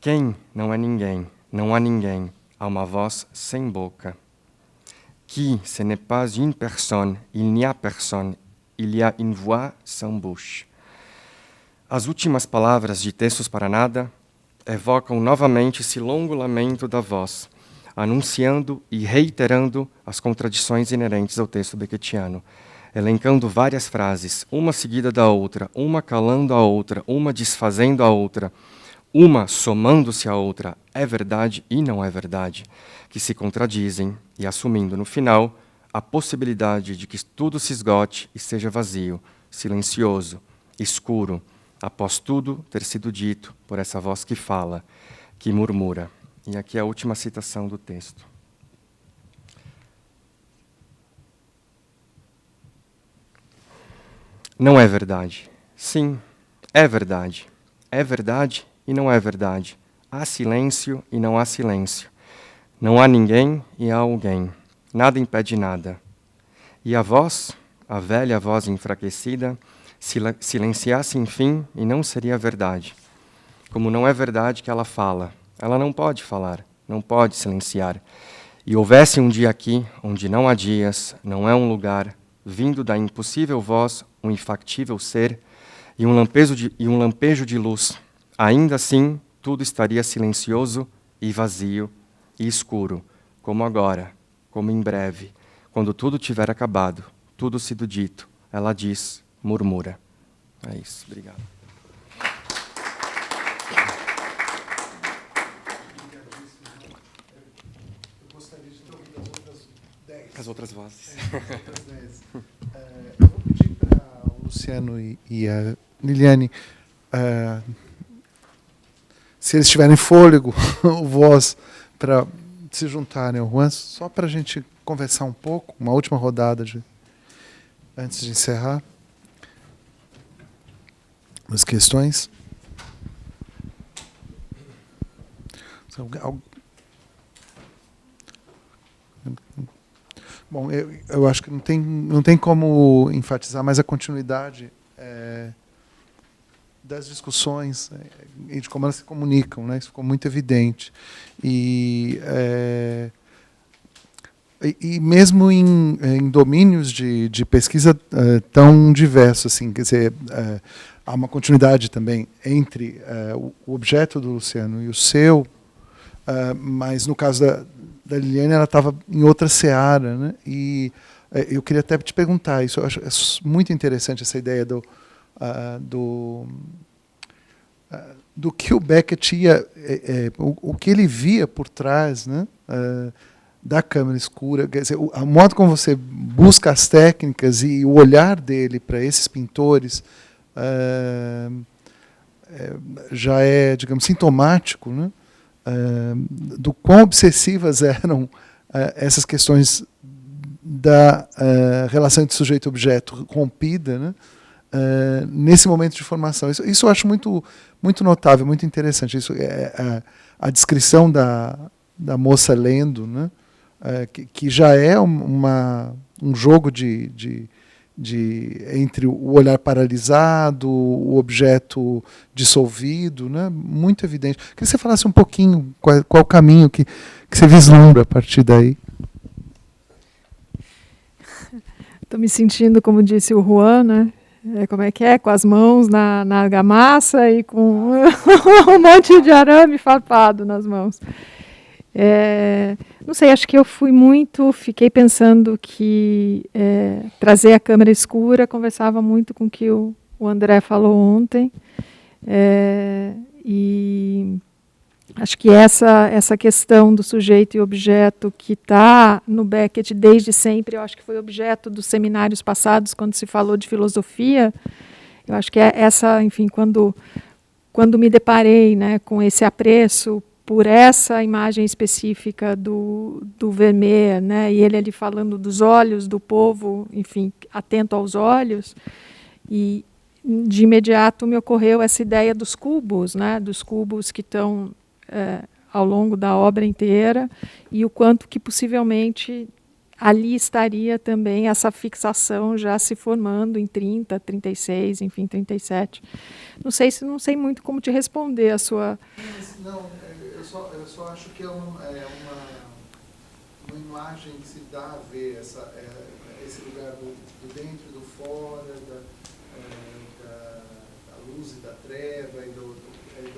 Quem não é ninguém, não há ninguém, há uma voz sem boca. Qui, ce n'est pas une personne, il n'y a personne, il y a une voix sans bouche. As últimas palavras de Textos para Nada evocam novamente esse longo lamento da voz, anunciando e reiterando as contradições inerentes ao texto beckettiano, elencando várias frases, uma seguida da outra, uma calando a outra, uma desfazendo a outra, uma somando-se à outra, é verdade e não é verdade, que se contradizem e assumindo no final a possibilidade de que tudo se esgote e seja vazio, silencioso, escuro, após tudo ter sido dito por essa voz que fala, que murmura. E aqui é a última citação do texto. Não é verdade. Sim, é verdade. É verdade e não é verdade. Há silêncio e não há silêncio. Não há ninguém e há alguém. Nada impede nada. E a voz, a velha voz enfraquecida, silenciasse enfim e não seria verdade. Como não é verdade que ela fala, ela não pode falar, não pode silenciar. E houvesse um dia aqui, onde não há dias, não é um lugar, vindo da impossível voz, um infactível ser, e um lampejo de luz, ainda assim tudo estaria silencioso e vazio e escuro, como agora, como em breve, quando tudo tiver acabado, tudo sido dito, ela diz, murmura. É isso, obrigado. Eu gostaria de ter ouvido as outras 10. As outras vozes. Eu vou pedir para o Luciano e a Liliane, se eles tiverem fôlego, voz, para se juntarem ao Juan, só para a gente conversar um pouco, uma última rodada antes de encerrar as questões. Bom, eu acho que não tem como enfatizar mais a continuidade das discussões e de como elas se comunicam, né? Isso ficou muito evidente. E E mesmo em domínios de pesquisa tão diversos, assim, quer dizer, há uma continuidade também entre o objeto do Luciano e o seu, mas no caso da Liliane, ela estava em outra seara, né? E eu queria até te perguntar isso. Eu acho muito interessante essa ideia do que o Beckett ia, o que ele via por trás, né? Da câmara escura, quer dizer, o modo como você busca as técnicas e o olhar dele para esses pintores já é, digamos, sintomático, né? Do quão obsessivas eram essas questões da relação entre sujeito e objeto rompida, né? Nesse momento de formação. Isso eu acho muito, muito notável, muito interessante. Isso a descrição da moça lendo, né? Que já é um jogo entre o olhar paralisado, o objeto dissolvido, né? Muito evidente. Queria que você falasse um pouquinho qual o caminho que você vislumbra a partir daí. Estou me sentindo, como disse o Juan, né? Como é que é? Com as mãos na argamassa e com um monte de arame farpado nas mãos. Não sei, acho que eu fiquei pensando que trazer a câmera escura conversava muito com o que o André falou ontem, e acho que essa questão do sujeito e objeto que está no Beckett desde sempre, eu acho que foi objeto dos seminários passados, quando se falou de filosofia. Eu acho que enfim, quando me deparei, né, com esse apreço por essa imagem específica do Vermeer, né, e ele ali falando dos olhos do povo, enfim, atento aos olhos, e de imediato me ocorreu essa ideia dos cubos, né, dos cubos que estão ao longo da obra inteira, e o quanto que possivelmente ali estaria também essa fixação já se formando em 30, 36, enfim, 37. Não sei muito como te responder a sua... Não, eu só acho que é uma imagem que se dá a ver esse lugar do dentro e do fora, da luz e da treva, e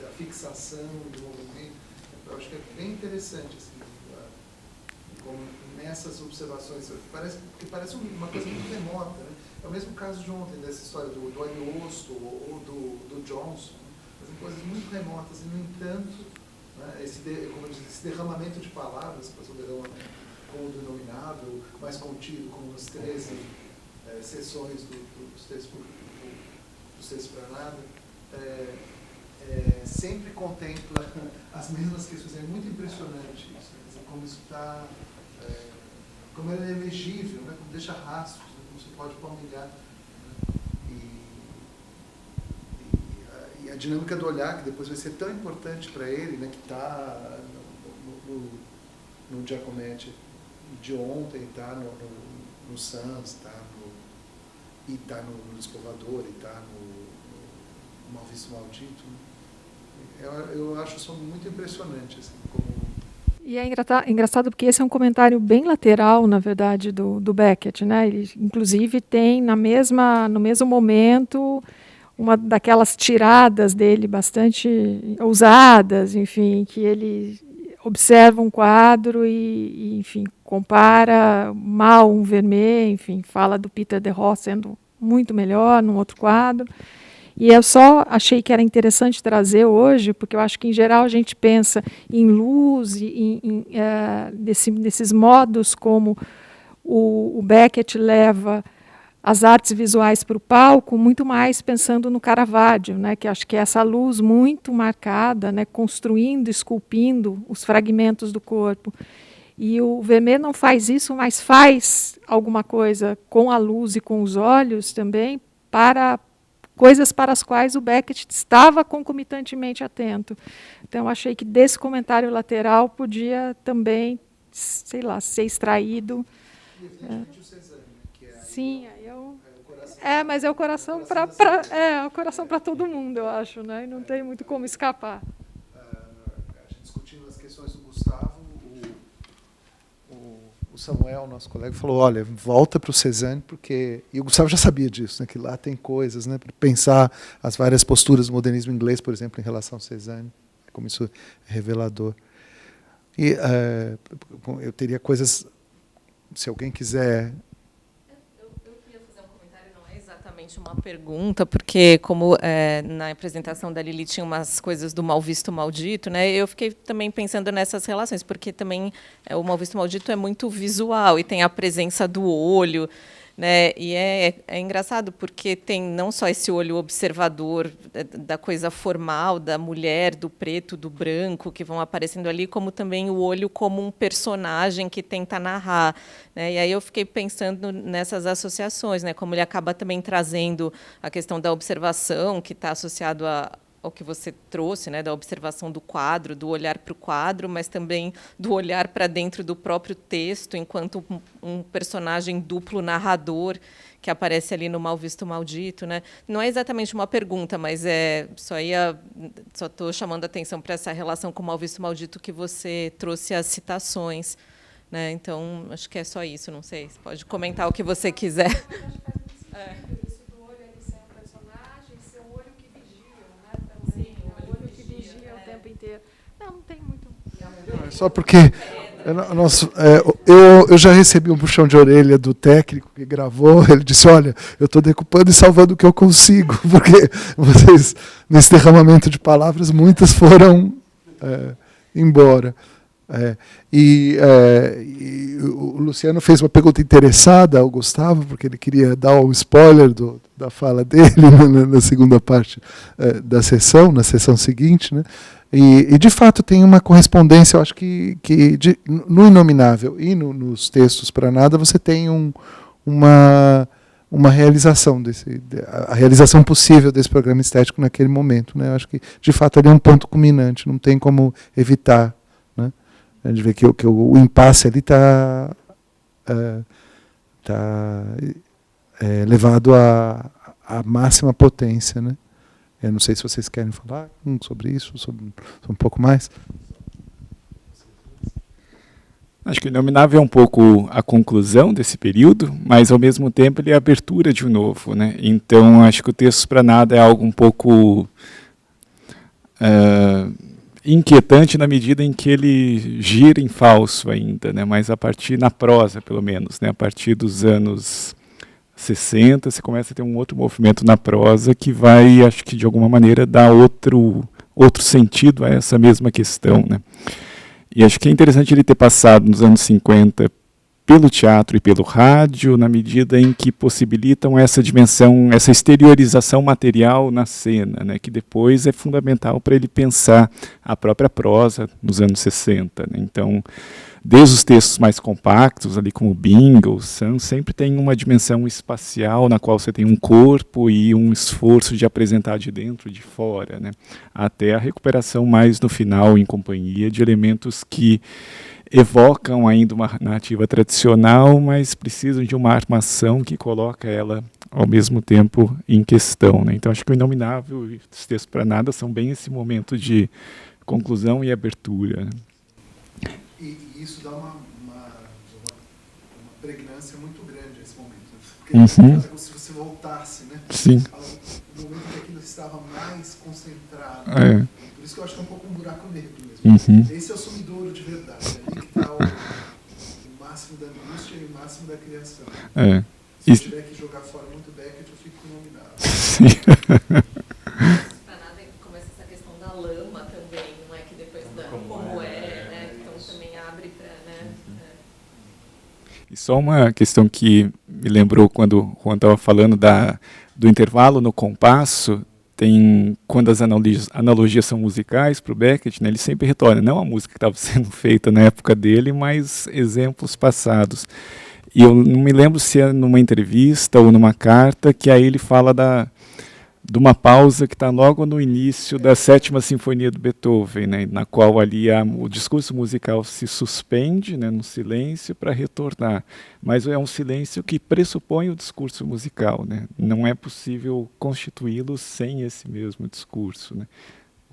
da fixação do movimento. Eu acho que é bem interessante, assim, como nessas observações, porque parece uma coisa muito remota, né? É o mesmo caso de ontem, dessa história do Ariosto ou do Johnson, né? São coisas muito remotas, e no entanto, né, esse derramamento de palavras, o derramamento com o denominado, mais contido, como nas 13 sessões dos textos para nada, sempre contempla as mesmas questões. É muito impressionante isso, né? Como isso está, como ele é elegível, né? Como deixa rastros, né? Como você pode palmilhar, né? E a dinâmica do olhar, que depois vai ser tão importante para ele, né? Que está no Giacometti de ontem, está no Sans, está no Despovador, e está no Mal Visto Maldito, né? Eu acho isso muito impressionante, assim, como... E é engraçado porque esse é um comentário bem lateral, na verdade, do Beckett, né? Ele, inclusive, tem no mesmo momento uma daquelas tiradas dele bastante ousadas, enfim, que ele observa um quadro e enfim, compara mal um Vermeer, enfim, fala do Peter de Roo sendo muito melhor num outro quadro. E eu só achei que era interessante trazer hoje, porque eu acho que, em geral, a gente pensa em luz, nesses modos como o Beckett leva as artes visuais para o palco, muito mais pensando no Caravaggio, né, que acho que é essa luz muito marcada, né, construindo, esculpindo os fragmentos do corpo. E o Vermeer não faz isso, mas faz alguma coisa com a luz e com os olhos também, para coisas para as quais o Beckett estava concomitantemente atento. Então, achei que desse comentário lateral podia também, sei lá, ser extraído. E evidentemente o Cézanne, que é... Sim, mas é o coração para todo mundo, eu acho, né? E não tem muito como escapar. A gente discutindo as questões do Gustavo, o Samuel, nosso colega, falou, olha, volta para o Cézanne, porque... E o Gustavo já sabia disso, né, que lá tem coisas, né, para pensar as várias posturas do modernismo inglês, por exemplo, em relação ao Cézanne, como isso é revelador. E eu teria coisas, se alguém quiser... Eu queria fazer um comentário, não é exatamente uma pergunta, porque como na apresentação da Lili tinha umas coisas do mal visto, maldito, né? Eu fiquei também pensando nessas relações, porque também o mal visto, maldito é muito visual e tem a presença do olho, né? E é engraçado porque tem não só esse olho observador da coisa formal, da mulher, do preto, do branco, que vão aparecendo ali, como também o olho como um personagem que tenta narrar, né? E aí eu fiquei pensando nessas associações, né? Como ele acaba também trazendo a questão da observação, que está associado ao que você trouxe, né, da observação do quadro, do olhar para o quadro, mas também do olhar para dentro do próprio texto, enquanto um personagem duplo narrador que aparece ali no Mal Visto Maldito, né? Não é exatamente uma pergunta, mas só estou chamando a atenção para essa relação com o Mal Visto Maldito que você trouxe as citações, né? Então, acho que é só isso, não sei, você pode comentar o que você quiser. Não tem muito. Só porque eu já recebi um puxão de orelha do técnico que gravou, ele disse, olha, eu estou decupando e salvando o que eu consigo, porque vocês, nesse derramamento de palavras, muitas foram embora. E o Luciano fez uma pergunta interessada ao Gustavo, porque ele queria dar um spoiler da fala dele na segunda parte da sessão, na sessão seguinte, né? E, de fato, tem uma correspondência, eu acho que no Inominável e nos textos para nada, você tem uma realização, a realização possível desse programa estético naquele momento, né? Eu acho que, de fato, ali é um ponto culminante, não tem como evitar, né? A gente vê que o impasse ali está levado à máxima potência, né? Eu não sei se vocês querem falar sobre isso, sobre um pouco mais. Acho que o Inominável é um pouco a conclusão desse período, mas, ao mesmo tempo, ele é a abertura de um novo, né? Então, acho que o Textos para Nada é algo um pouco inquietante na medida em que ele gira em falso ainda, né? Mas a partir, na prosa, pelo menos, né? A partir dos anos 60, você começa a ter um outro movimento na prosa que vai, acho que de alguma maneira, dar outro sentido a essa mesma questão, né? E acho que é interessante ele ter passado nos anos 50 pelo teatro e pelo rádio, na medida em que possibilitam essa dimensão, essa exteriorização material na cena, né? Que depois é fundamental para ele pensar a própria prosa nos anos 60, né? Então, desde os textos mais compactos, ali como Bingle, Sam, sempre tem uma dimensão espacial na qual você tem um corpo e um esforço de apresentar de dentro e de fora, né? Até a recuperação mais no final, em companhia de elementos que evocam ainda uma narrativa tradicional, mas precisam de uma armação que coloca ela, ao mesmo tempo, em questão, né? Então, acho que o Inominável e os Textos para Nada são bem esse momento de conclusão e abertura, né? E isso dá uma pregnância muito grande a esse momento. Porque é como se você voltasse, né? Sim. No momento em que aquilo estava mais concentrado. Por isso que eu acho que é um pouco um buraco negro mesmo. Esse é o sumidouro de verdade. É ali que está o máximo da angústia e o máximo da criação. Se eu tiver que jogar fora muito Beckett, eu fico Inominável. Sim. E só uma questão que me lembrou quando o Juan estava falando do intervalo no compasso, quando as analogias são musicais para o Beckett, né, ele sempre retorna, não a música que estava sendo feita na época dele, mas exemplos passados. E eu não me lembro se é numa entrevista ou numa carta que aí ele fala de uma pausa que está logo no início da Sétima Sinfonia do Beethoven, né, na qual ali o discurso musical se suspende, né, no silêncio para retornar. Mas é um silêncio que pressupõe o discurso musical, né? Não é possível constituí-lo sem esse mesmo discurso, né?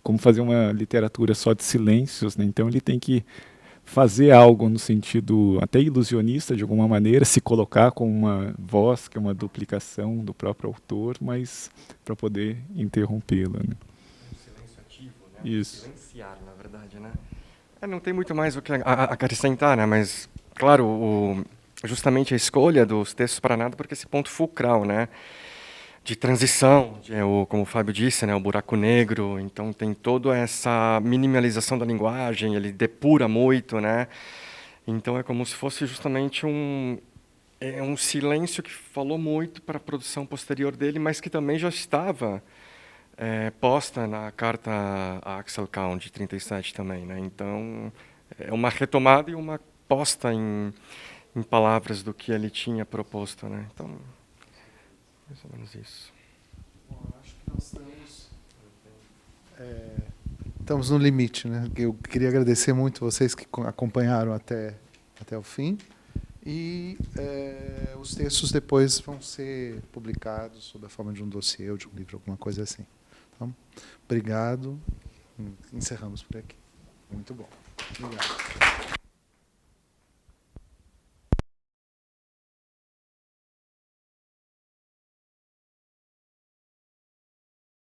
Como fazer uma literatura só de silêncios, né? Então ele tem que fazer algo no sentido até ilusionista, de alguma maneira, se colocar com uma voz, que é uma duplicação do próprio autor, mas para poder interrompê-la. Né? Um silêncio ativo, né? Isso. Silenciar, na verdade, né? Não tem muito mais o que acrescentar, né? Mas, claro, justamente a escolha dos textos para nada, porque esse ponto fulcral, né? De transição, como o Fábio disse, né, o buraco negro, então tem toda essa minimalização da linguagem, ele depura muito, né? Então é como se fosse justamente um silêncio que falou muito para a produção posterior dele, mas que também já estava posta na carta a Axel Kahn de 37 também, né? Então é uma retomada e uma posta em palavras do que ele tinha proposto, né? Então mais ou menos isso. Bom, eu acho que nós estamos no limite, né? Eu queria agradecer muito vocês que acompanharam até o fim. E os textos depois vão ser publicados sob a forma de um dossiê ou de um livro, alguma coisa assim. Então, obrigado. Encerramos por aqui. Muito bom. Obrigado.